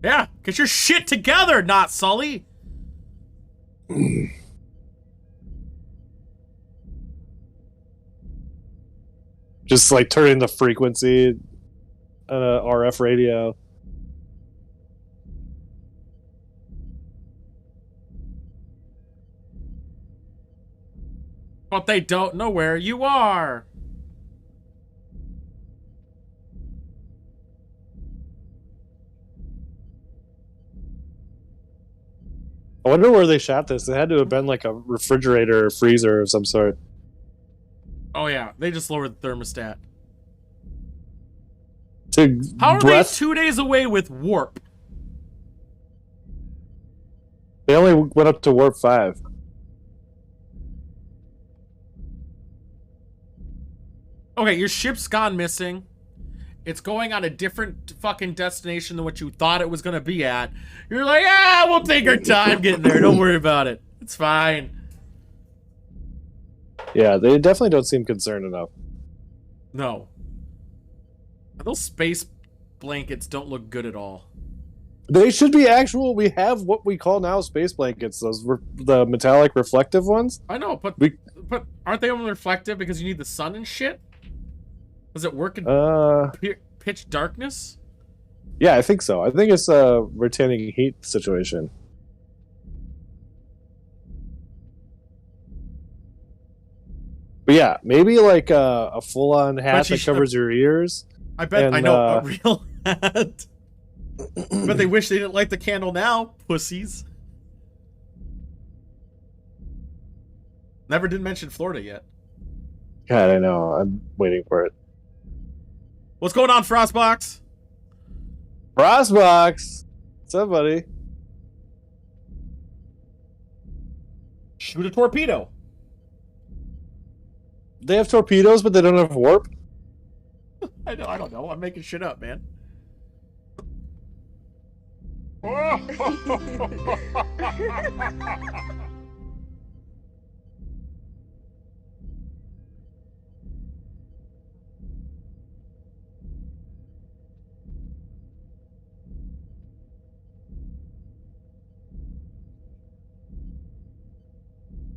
Yeah, get your shit together, not Sully. Just like turning the frequency on a RF radio. But they don't know where you are. I wonder where they shot this. It had to have been like a refrigerator or freezer of some sort. Oh yeah, they just lowered the thermostat. How are they 2 days away with warp? They only went up to warp 5. Okay, your ship's gone missing. it's going on a different fucking destination than what you thought it was going to be at, you're like, ah, we'll take our time getting there. Don't worry about it. It's fine. Yeah, they definitely don't seem concerned enough. No. Those space blankets don't look good at all. They should be actual. We have what we call now space blankets. Those were the metallic reflective ones. I know, but aren't they only reflective because you need the sun and shit? Does it work in pitch darkness? Yeah, I think so. I think it's a retaining heat situation. But yeah, maybe like a full-on hat that covers your ears. I bet. I know, a real hat. But they wish they didn't light the candle now, pussies. Never did mention Florida yet. God, I know. I'm waiting for it. What's going on, Frostbox? Frostbox! What's up, buddy? Shoot a torpedo. They have torpedoes, but they don't have warp? I don't know. I'm making shit up, man.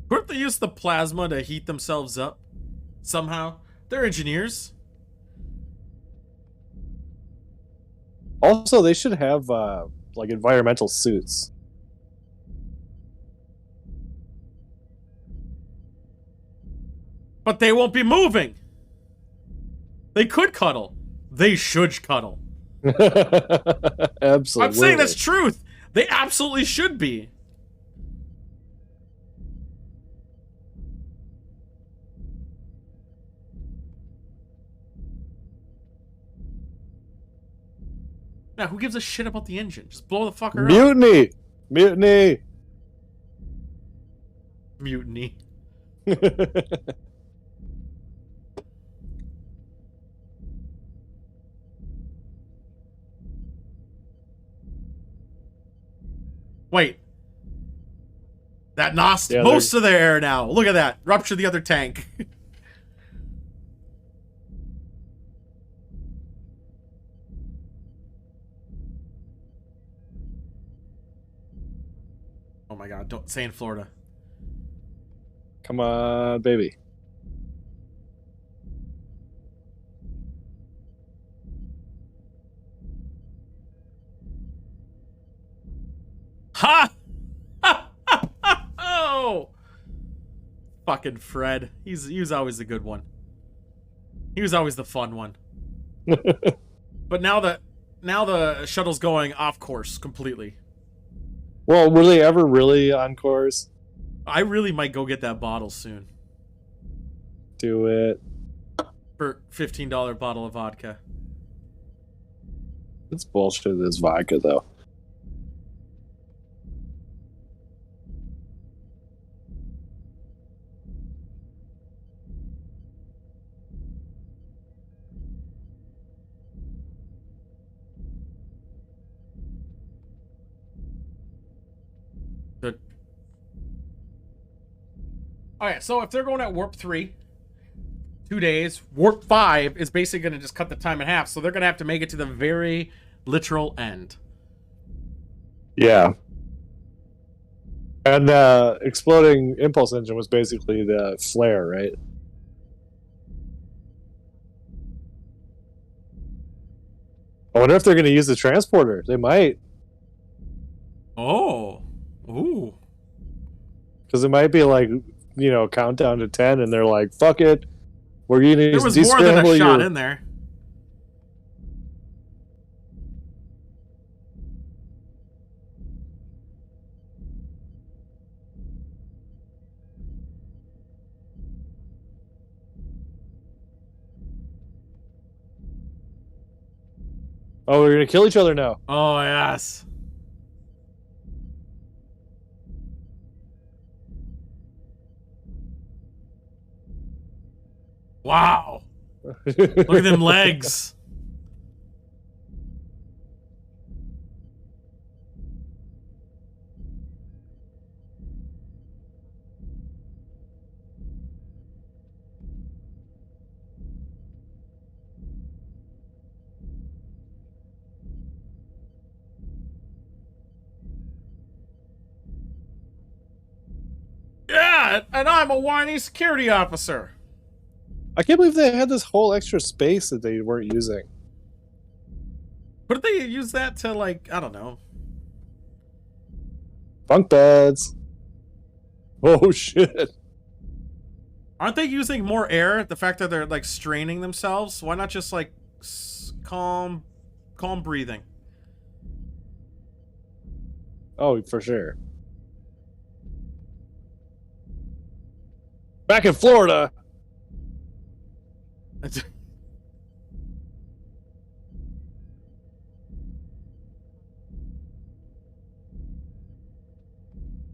Couldn't they use the plasma to heat themselves up? Somehow? They're engineers. Also, they should have like environmental suits. But they won't be moving. They could cuddle. They should cuddle. Absolutely. I'm saying that's truth. They absolutely should be. Now, who gives a shit about the engine? Just blow the fucker up. Mutiny! Mutiny! Mutiny. Wait. That nosed most of the air now. Look at that. Rupture the other tank. Oh my god, don't say in Florida. Come on, baby. Ha! Oh! Fucking Fred. He was always the good one. He was always the fun one. But now the shuttle's going off course completely. Well, were they ever really on course? I really might go get that bottle soon. Do it. For $15 bottle of vodka. It's bullshit, this vodka, though. Good. Alright, so if they're going at warp 3, 2 days, warp 5 is basically going to just cut the time in half, so they're going to have to make it to the very literal end. Yeah. And the exploding impulse engine was basically the flare, right? I wonder if they're going to use the transporter. They might. Oh. Ooh. Because it might be like, you know, countdown to 10, and they're like, fuck it. We're going to There was more than a shot in there. Oh, we're going to kill each other now. Oh, yes. Wow. Look at them legs. Yeah, and I'm a whiny security officer. I can't believe they had this whole extra space that they weren't using. What did they use that to, like, I don't know. Bunk beds. Oh, shit. Aren't they using more air? The fact that they're, like, straining themselves? Why not just, like, calm breathing? Oh, for sure. Back in Florida.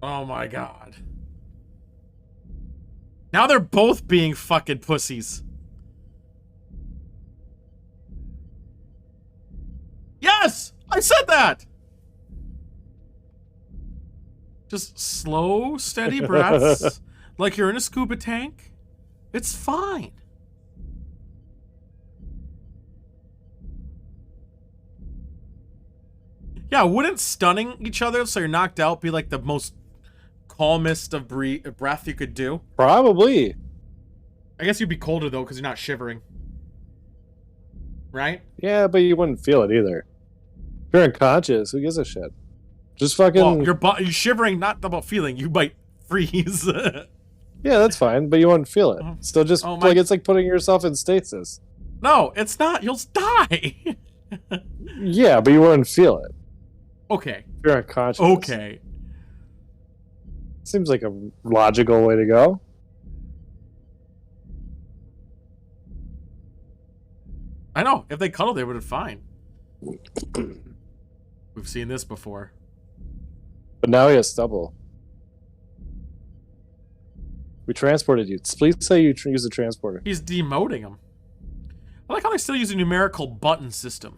Oh my god. Now they're both being fucking pussies. Yes! I said that! Just slow, steady breaths. Like you're in a scuba tank. It's fine. Yeah, wouldn't stunning each other so you're knocked out be like the most calmest of breath you could do? Probably. I guess you'd be colder though because you're not shivering. Right? Yeah, but you wouldn't feel it either. If you're unconscious, who gives a shit? Just fucking... Well, you're shivering, not about feeling. You might freeze. Yeah, that's fine, but you wouldn't feel it. Still just, like, it's like putting yourself in stasis. No, it's not. You'll die. Yeah, but you wouldn't feel it. Okay. If you're unconscious. Okay. Seems like a logical way to go. I know. If they cuddled, they would have fine. We've seen this before. But now he has stubble. We transported you. Please say you use the transporter. He's demoting him. I like how they still use a numerical button system.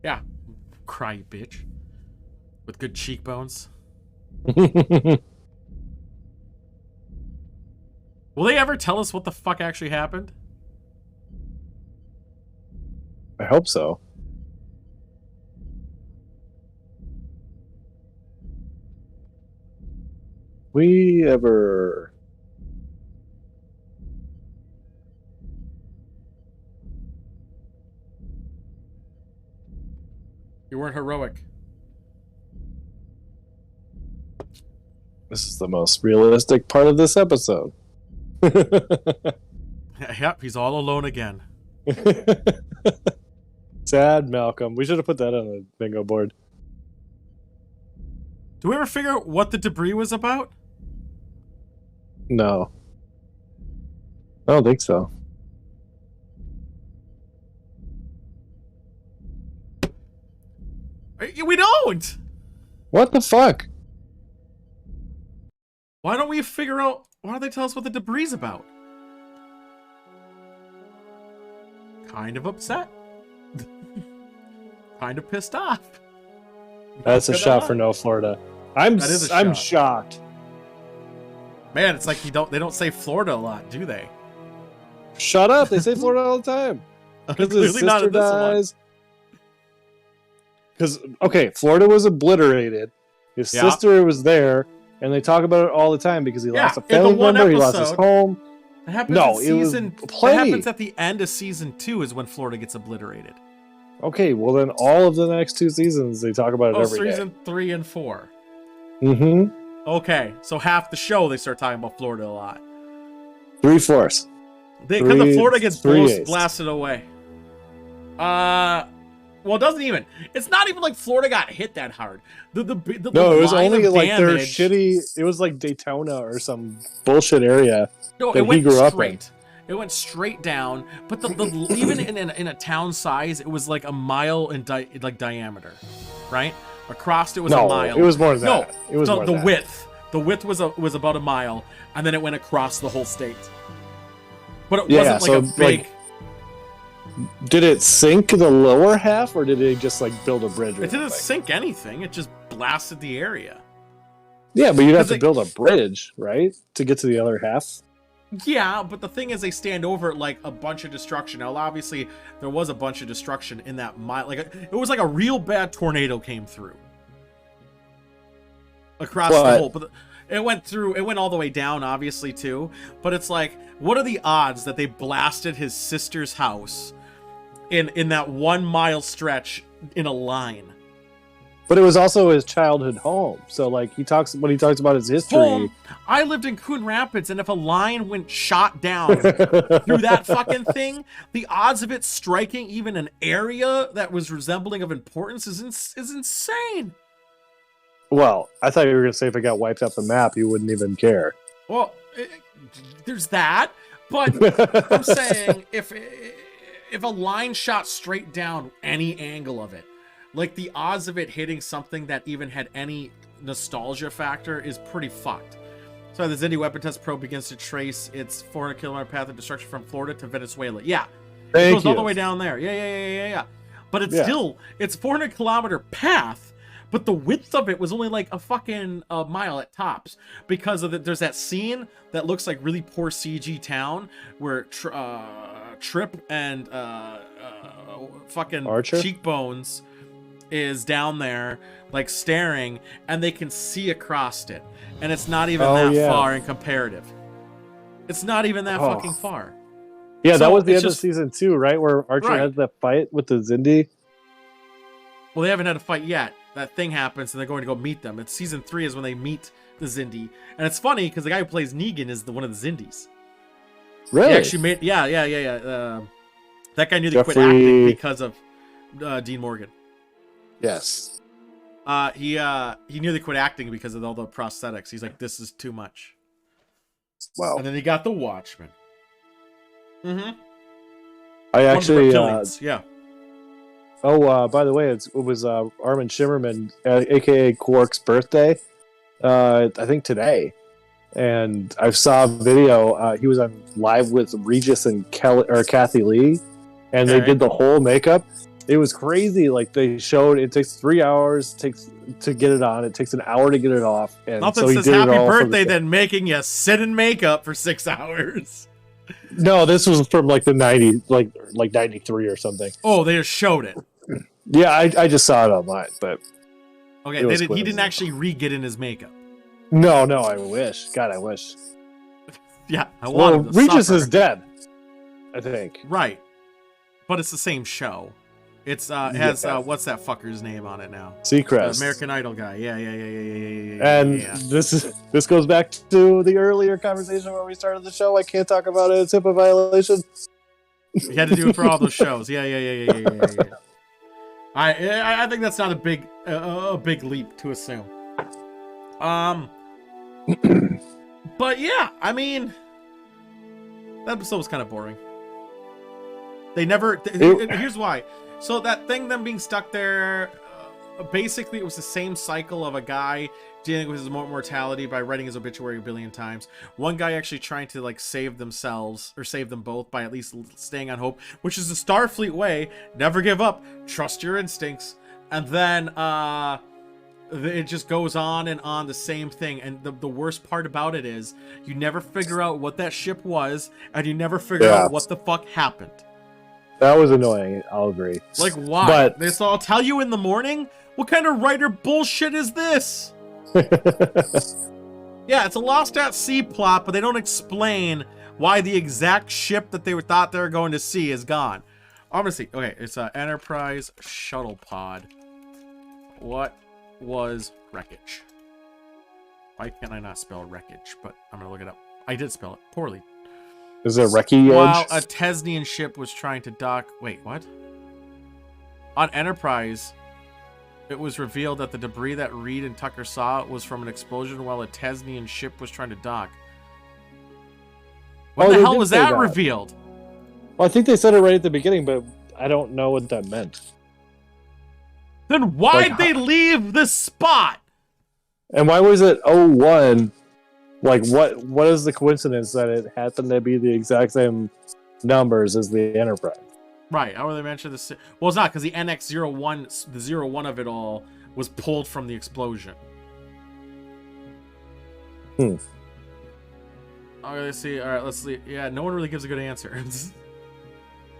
Yeah. Cry, you bitch. With good cheekbones. Will they ever tell us what the fuck actually happened? I hope so. We ever... You weren't heroic. This is the most realistic part of this episode. Yep, he's all alone again. Sad Malcolm. We should have put that on the bingo board. Do we ever figure out what the debris was about? No. I don't think so. We don't! What the fuck? Why don't we figure out... Why don't they tell us what the debris is about? Kind of upset. Kind of pissed off. That's a shot for no Florida. I'm shocked. Man, it's like they don't say Florida a lot, do they? Shut up! They say Florida all the time. Because his sister dies. Because Florida was obliterated. His sister was there, and they talk about it all the time because he lost a family member. He lost his home. It happens It happens at the end of season 2 is when Florida gets obliterated. Okay, well then all of the next 2 seasons they talk about it every day. Season 3 and 4. Mm-hmm. Okay, so half the show they start talking about Florida a lot. 3/4. Because the Florida gets blasted away. Well, it doesn't even. It's not even like Florida got hit that hard. No, it was only like their shitty. It was like Daytona or some bullshit area. No, it went straight. It went straight down. But even in a town size, it was like a mile in diameter, right? Across it was a mile. It was more than that. No, it was more than that. Width. The width was about a mile, and then it went across the whole state. But it wasn't like a big. Did it sink the lower half, or did it just like build a bridge? It didn't sink anything. It just blasted the area. Yeah, but you'd have to build a bridge, right, to get to the other half. Yeah, but the thing is, they stand over like a bunch of destruction. Now, obviously, there was a bunch of destruction in that mile. Like, it was like a real bad tornado came through across the whole. But it went all the way down, obviously, too. But it's like, what are the odds that they blasted his sister's house in that 1 mile stretch in a line? But it was also his childhood home. So, like, when he talks about his history. I lived in Coon Rapids, and if a line went shot down through that fucking thing, the odds of it striking even an area that was resembling of importance is insane. Well, I thought you were going to say if it got wiped off the map, you wouldn't even care. Well, there's that. But I'm saying if a line shot straight down any angle of it, like, the odds of it hitting something that even had any nostalgia factor is pretty fucked. So the Xindi weapon test probe begins to trace its 400-kilometer path of destruction from Florida to Venezuela. Yeah. It goes all the way down there. Yeah. But it's still, it's 400-kilometer path, but the width of it was only like a fucking mile at tops. Because of there's that scene that looks like really poor CG town where Trip and fucking Archer? Cheekbones is down there like staring, and they can see across it, and it's not even far in comparative. It's not even that fucking far. Yeah, so that was the end of season 2, right, where Archer had that fight with the Xindi. Well, they haven't had a fight yet. That thing happens and they're going to go meet them. It's season 3 is when they meet the Xindi, and it's funny because the guy who plays Negan is one of the Xindis. Really? He actually made that guy nearly quit acting because of Dean Morgan. Yes. He nearly quit acting because of all the prosthetics. He's like, this is too much. Wow. And then he got the Watchmen. Mm-hmm. I actually yeah. Oh, by the way, it was Armin Shimmerman, aka Quark's birthday. I think today. And I saw a video. He was on live with Regis and Kathy Lee, and they did the whole makeup. It was crazy. Like, they showed it takes 3 hours to get it on. It takes an hour to get it off. And nothing so says happy birthday than making you sit in makeup for 6 hours. No, this was from like the 90s, like 93 or something. Oh, they just showed it. Yeah, I just saw it online, but okay, he didn't actually re-get in his makeup. No, I wish. God, I wish. Yeah, I want him to Regis suffer. is dead, I think. Right, but it's the same show. It's has what's that fucker's name on it now? Seacrest, American Idol guy. Yeah. And this goes back to the earlier conversation where we started the show. I can't talk about it. It's HIPAA violation. You had to do it for all those shows. Yeah. I think that's not a big leap to assume. But yeah, I mean, that episode was kind of boring. They never. Here's why. So that thing, them being stuck there, basically it was the same cycle of a guy dealing with his mortality by writing his obituary a billion times. One guy actually trying to like save themselves or save them both by at least staying on hope, which is the Starfleet way. Never give up. Trust your instincts. And then it just goes on and on, the same thing. And the worst part about it is you never figure out what that ship was, and you never figure out what the fuck happened. That was annoying. I'll agree. Like, why? So I'll tell you in the morning? What kind of writer bullshit is this? Yeah, it's a Lost at Sea plot, but they don't explain why the exact ship that they thought they were going to see is gone. I'm gonna see. Okay, it's Enterprise Shuttlepod. What was wreckage? Why can I not spell wreckage? But I'm gonna look it up. I did spell it poorly. Is it wreckage? While a Tesnian ship was trying to dock... Wait, what? On Enterprise, it was revealed that the debris that Reed and Tucker saw was from an explosion while a Tesnian ship was trying to dock. When the hell was that revealed? Well, I think they said it right at the beginning, but I don't know what that meant. Then why'd they leave the spot? And why was it 01? Like, what is the coincidence that it happened to be the exact same numbers as the Enterprise? Right. How would they mention this? Well, it's not, because the NX-01, the 01 of it all, was pulled from the explosion. Hmm. Okay, let's see. All right, let's see. Yeah, no one really gives a good answer.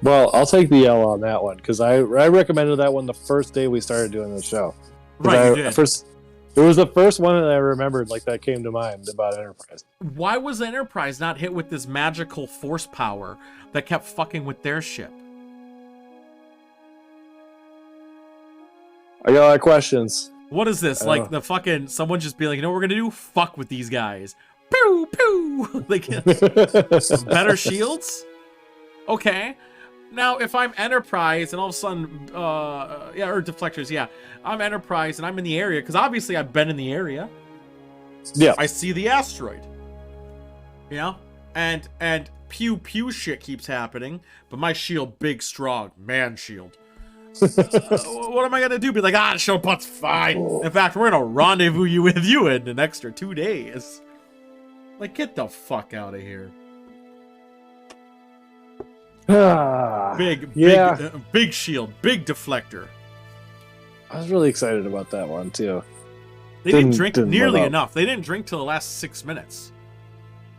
Well, I'll take the L on that one because I recommended that one the first day we started doing the show. Right, you did. It was the first one that I remembered, like, that came to mind about Enterprise. Why was Enterprise not hit with this magical force power that kept fucking with their ship? I got a lot of questions. What is this? Like the fucking someone just be like, you know what we're gonna do? Fuck with these guys. Pew pew. Like better shields? Okay. Now, if I'm Enterprise and all of a sudden, or deflectors, yeah. I'm Enterprise and I'm in the area, because obviously I've been in the area. Yeah. I see the asteroid. You know? And pew pew shit keeps happening, but my shield, big, strong, man shield. What am I going to do? Be like, Shuttlepod's fine. In fact, we're going to rendezvous with you in an extra 2 days. Like, get the fuck out of here. Big shield, big deflector. I was really excited about that one too. They didn't drink nearly enough. They didn't drink till the last 6 minutes.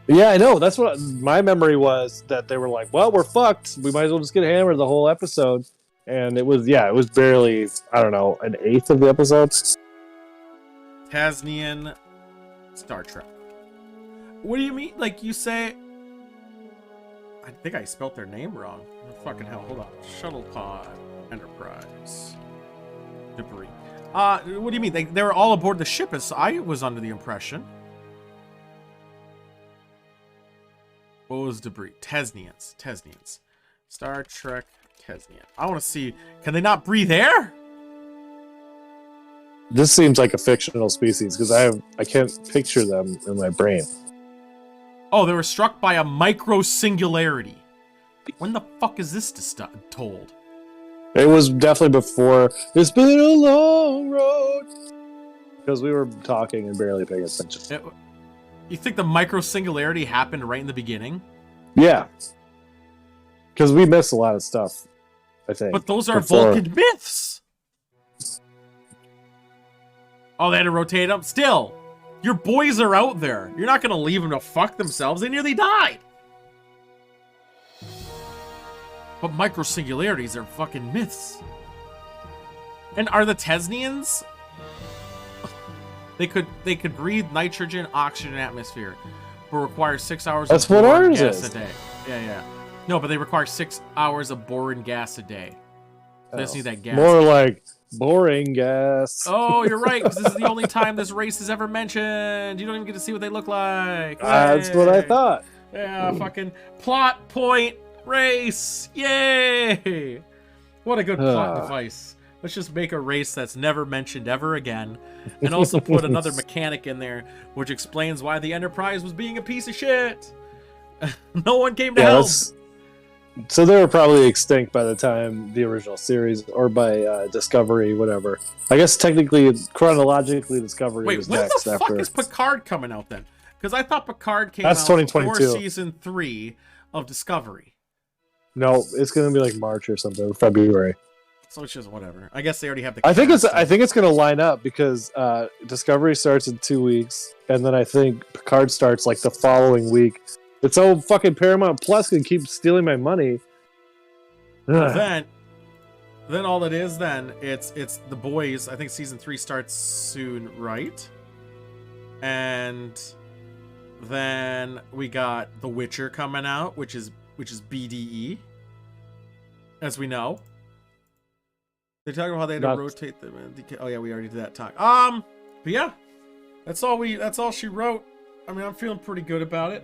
Yeah, I know. That's what my memory was, that they were like, well, we're fucked. We might as well just get hammered the whole episode. And it was barely, I don't know, an eighth of the episodes. Tasnian Star Trek. What do you mean? Like, you say... I think I spelled their name wrong. Oh, fucking hell, hold on. Shuttlepod Enterprise. Debris. What do you mean? They were all aboard the ship, as I was under the impression. What was debris? Tesnians. Star Trek Tesnian. I want to see... Can they not breathe air? This seems like a fictional species, because I can't picture them in my brain. Oh, they were struck by a micro-singularity. When the fuck is this told? It was definitely before. It's been a long road. Because we were talking and barely paying attention. You think the micro-singularity happened right in the beginning? Yeah. Because we missed a lot of stuff, I think. But those are Vulcan myths! Oh, they had to rotate them? Still! Your boys are out there. You're not going to leave them to fuck themselves. They nearly died. But micro-singularities are fucking myths. And are the Tesnians? They could breathe nitrogen, oxygen, and atmosphere, but require 6 hours of boron gas a day. Yeah. No, but they require 6 hours of boron gas a day. They just need that gas. More like boring gas. Oh, you're right, because this is the only time this race is ever mentioned. You don't even get to see what they look like. That's what I thought. Yeah, fucking plot point race. Yay! What a good plot device. Let's just make a race that's never mentioned ever again. And also put another mechanic in there, which explains why the Enterprise was being a piece of shit. No one came to help. So they were probably extinct by the time the original series, or by Discovery, whatever. I guess technically, chronologically, Discovery was next after. When the fuck is Picard coming out then? Because I thought Picard came out 2022. before season 3 of Discovery. No, it's going to be like March or something, February. So it's just whatever. I guess they already have the. I think it's going to line up because Discovery starts in 2 weeks, and then I think Picard starts like the following week. It's so fucking Paramount Plus can keep stealing my money. Then all it is, it's The Boys. I think season 3 starts soon, right? And then we got The Witcher coming out, which is BDE, as we know. They're talking about how they had to rotate them. Oh yeah, we already did that talk. But yeah, that's all she wrote. I mean, I'm feeling pretty good about it.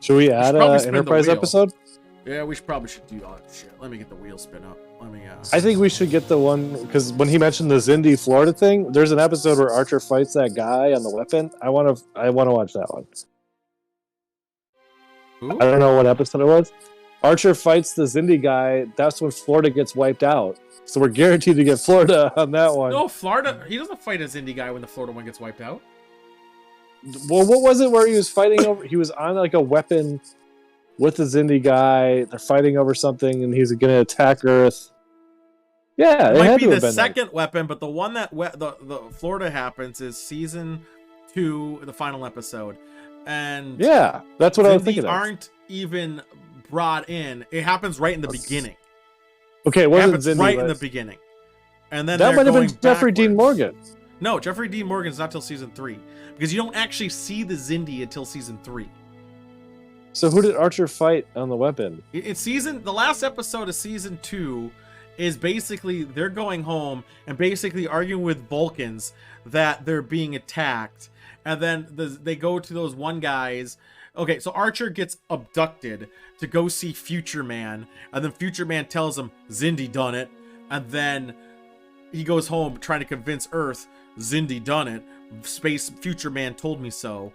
Should we add an Enterprise episode? Yeah, we probably should do all that shit. Let me get the wheel spin up. I think we should get the one, because when he mentioned the Xindi, Florida thing, there's an episode where Archer fights that guy on the weapon. I want to watch that one. Ooh. I don't know what episode it was. Archer fights the Xindi guy. That's when Florida gets wiped out. So we're guaranteed to get Florida on that one. No, Florida. He doesn't fight a Xindi guy when the Florida one gets wiped out. Well, what was it where he was fighting over? He was on like a weapon with the Xindi guy. They're fighting over something, and he's going to attack Earth. Yeah, it it might had be to the have been second weapon, but the one that the Florida happens is season 2, the final episode, and yeah, that's what I was thinking of. aren't even brought in. It happens right in the beginning. Okay, it wasn't Zindi, right in the beginning, and then that might have been Jeffrey backwards. Dean Morgan. No, Jeffrey Dean Morgan's not till season 3 because you don't actually see the Zindi until season 3. So who did Archer fight on the weapon? It's the last episode of season 2 is basically they're going home and basically arguing with Vulcans that they're being attacked, and then they go to those one guys. Okay, so Archer gets abducted to go see Future Man, and then Future Man tells him Zindi done it, and then he goes home trying to convince Earth Zindi done it. Space Future Man told me so,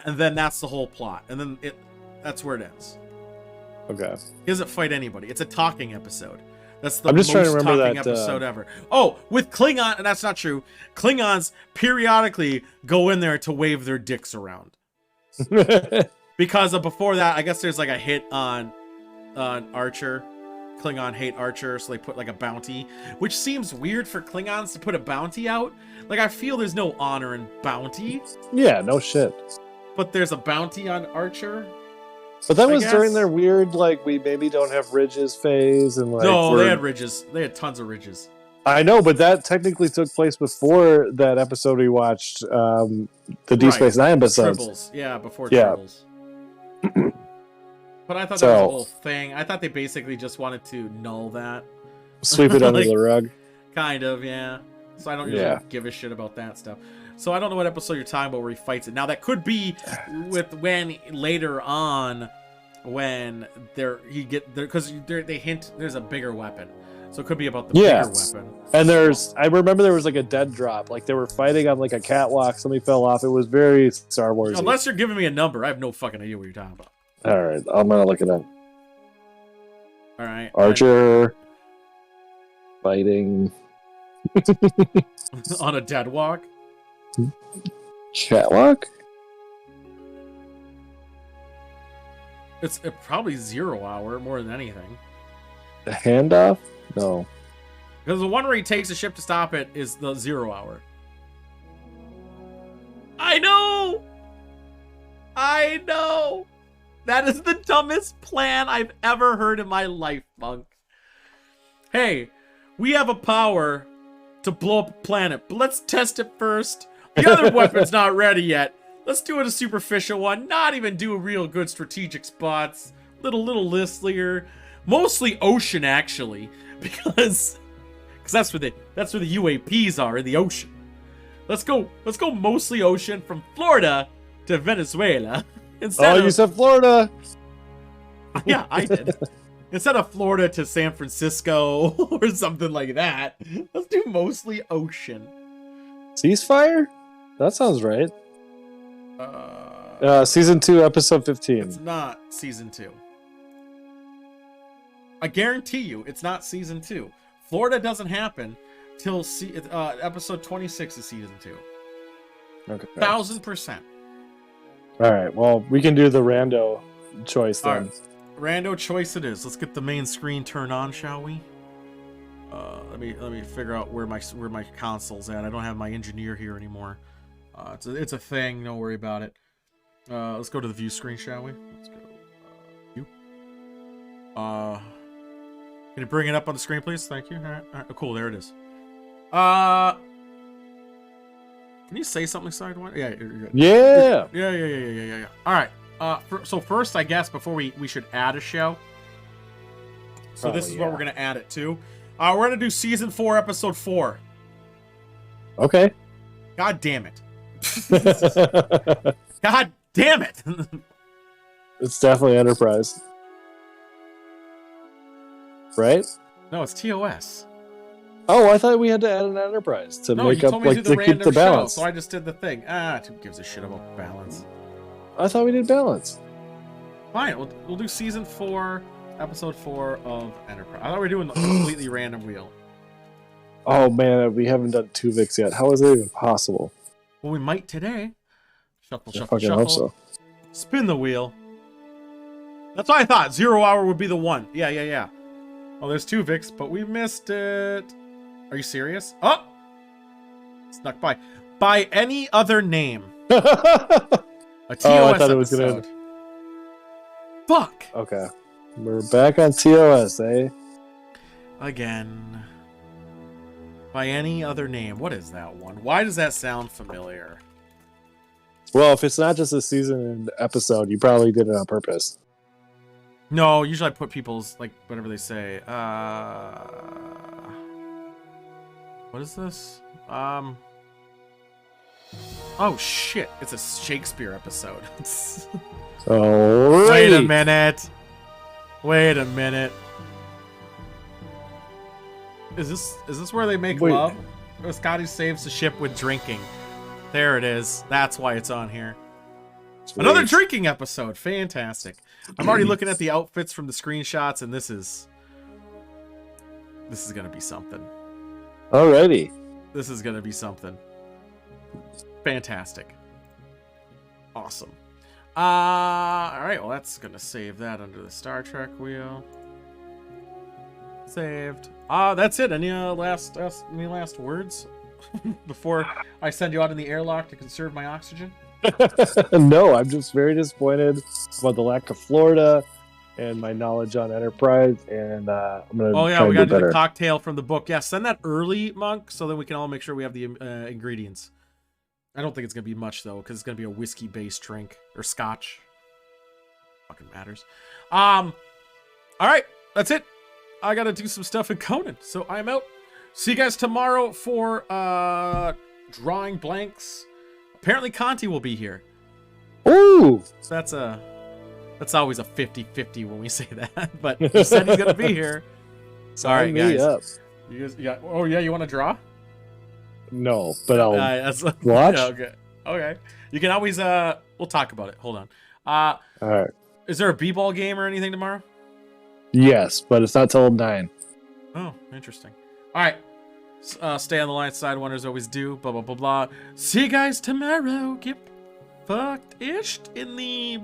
and then that's the whole plot, and then that's where it ends. Okay, he doesn't fight anybody. It's a talking episode. That's the I'm just most trying to remember talking that episode ever. Oh, with Klingon, and that's not true. Klingons periodically go in there to wave their dicks around. Because before that, I guess there's like a hit on Archer. Klingon hate Archer, so they put like a bounty, which seems weird for Klingons to put a bounty out. Like, I feel there's no honor in bounty. Yeah, no shit. But there's a bounty on Archer. But that was during their weird, like, we maybe don't have ridges phase, and like. No, they had ridges. They had tons of ridges. I know, but that technically took place before that episode we watched, the Deep Space Nine episodes. Tribbles. Yeah, before Tribbles. But I thought that was a whole thing. I thought they basically just wanted to null that. Sweep it under the rug. Kind of, yeah. So I don't usually give a shit about that stuff. So I don't know what episode you're talking about where he fights it. Now that could be with when later on when because they hint there's a bigger weapon. So it could be about the bigger weapon. And I remember there was like a dead drop. Like they were fighting on like a catwalk. Somebody fell off. It was very Star Wars. Unless you're giving me a number, I have no fucking idea what you're talking about. All right, I'm gonna look it up. All right, Archer fighting on a dead walk. Catwalk. It's probably 0 hour more than anything. The handoff? No. Because the one where he takes a ship to stop it is the 0 hour. I know! That is the dumbest plan I've ever heard in my life, Monk. Hey, we have a power to blow up a planet, but let's test it first. The other weapon's not ready yet. Let's do it a superficial one, not even do real good strategic spots. Little listlier. Mostly ocean, actually, because that's where the UAPs are, in the ocean. Let's go mostly ocean from Florida to Venezuela. You said Florida. Yeah, I did. Instead of Florida to San Francisco or something like that, let's do mostly ocean. Ceasefire? That sounds right. Season 2, episode 15. It's not season 2. I guarantee you, it's not season 2. Florida doesn't happen till episode 26 of season 2. Okay. 1000%. All right. Well, we can do the rando choice then. Right. Rando choice it is. Let's get the main screen turned on, shall we? Let me figure out where my console's at. I don't have my engineer here anymore. It's a thing. Don't worry about it. Let's go to the view screen, shall we? Let's go. View. Can you bring it up on the screen, please? Thank you. All right. Oh, cool. There it is. Can you say something sideways? Yeah, you're good. Yeah. Yeah. All right. So first, I guess before we should add a show. So this is what we're gonna add it to. We're gonna do season 4, episode 4. Okay. God damn it. God damn it. It's definitely Enterprise. Right? No, it's TOS. Oh, I thought we had to add an Enterprise to make up, like, to keep the balance. Show, so I just did the thing. Who gives a shit about balance? I thought we did balance. Fine, we'll do season 4, episode 4 of Enterprise. I thought we were doing the completely random wheel. Oh man, we haven't done Tuvix yet. How is that even possible? Well, we might today. Shuffle. Hope so. Spin the wheel. That's what I thought. 0 hour would be the one. Yeah. Oh, there's 2 Vicks, but we missed it. Are you serious? Oh! Snuck by. By any other name. A TOS I thought it was episode. Fuck! Okay. We're back on TOS, eh? Again. By any other name. What is that one? Why does that sound familiar? Well, if it's not just a season episode, you probably did it on purpose. No, usually I put people's, like, whatever they say. What is this? Oh, shit. It's a Shakespeare episode. Alrighty. Wait a minute. Wait a minute. Is this where they make love? Or Scotty saves the ship with drinking. There it is. That's why it's on here. Sweet. Another drinking episode. Fantastic. I'm already looking at the outfits from the screenshots, and this is gonna be something. Alrighty. This is gonna be something. Fantastic. Awesome. Alright, well that's gonna save that under the Star Trek wheel. Saved. That's it. Any last words before I send you out in the airlock to conserve my oxygen? No, I'm just very disappointed about the lack of Florida and my knowledge on Enterprise, and I'm gonna. Oh yeah, we gotta do the cocktail from the book. Yeah, send that early, Monk, so that we can all make sure we have the ingredients. I don't think it's gonna be much though, because it's gonna be a whiskey-based drink or scotch. Fucking matters. All right, that's it. I gotta do some stuff in Conan, so I'm out. See you guys tomorrow for drawing blanks. Apparently Conti will be here. Ooh! So that's always a 50-50 when we say that, but he said he's gonna be here. Sorry, guys. Up. You guys, yeah. Oh yeah, you want to draw? No, but I'll watch. Yeah, okay. You can always we'll talk about it. Hold on. All right. Is there a b-ball game or anything tomorrow? Yes, but it's not till 9. Oh, interesting. All right. Stay on the line, Sidewinders always do. Blah, blah, blah, blah. See you guys tomorrow. Get fucked-ish in the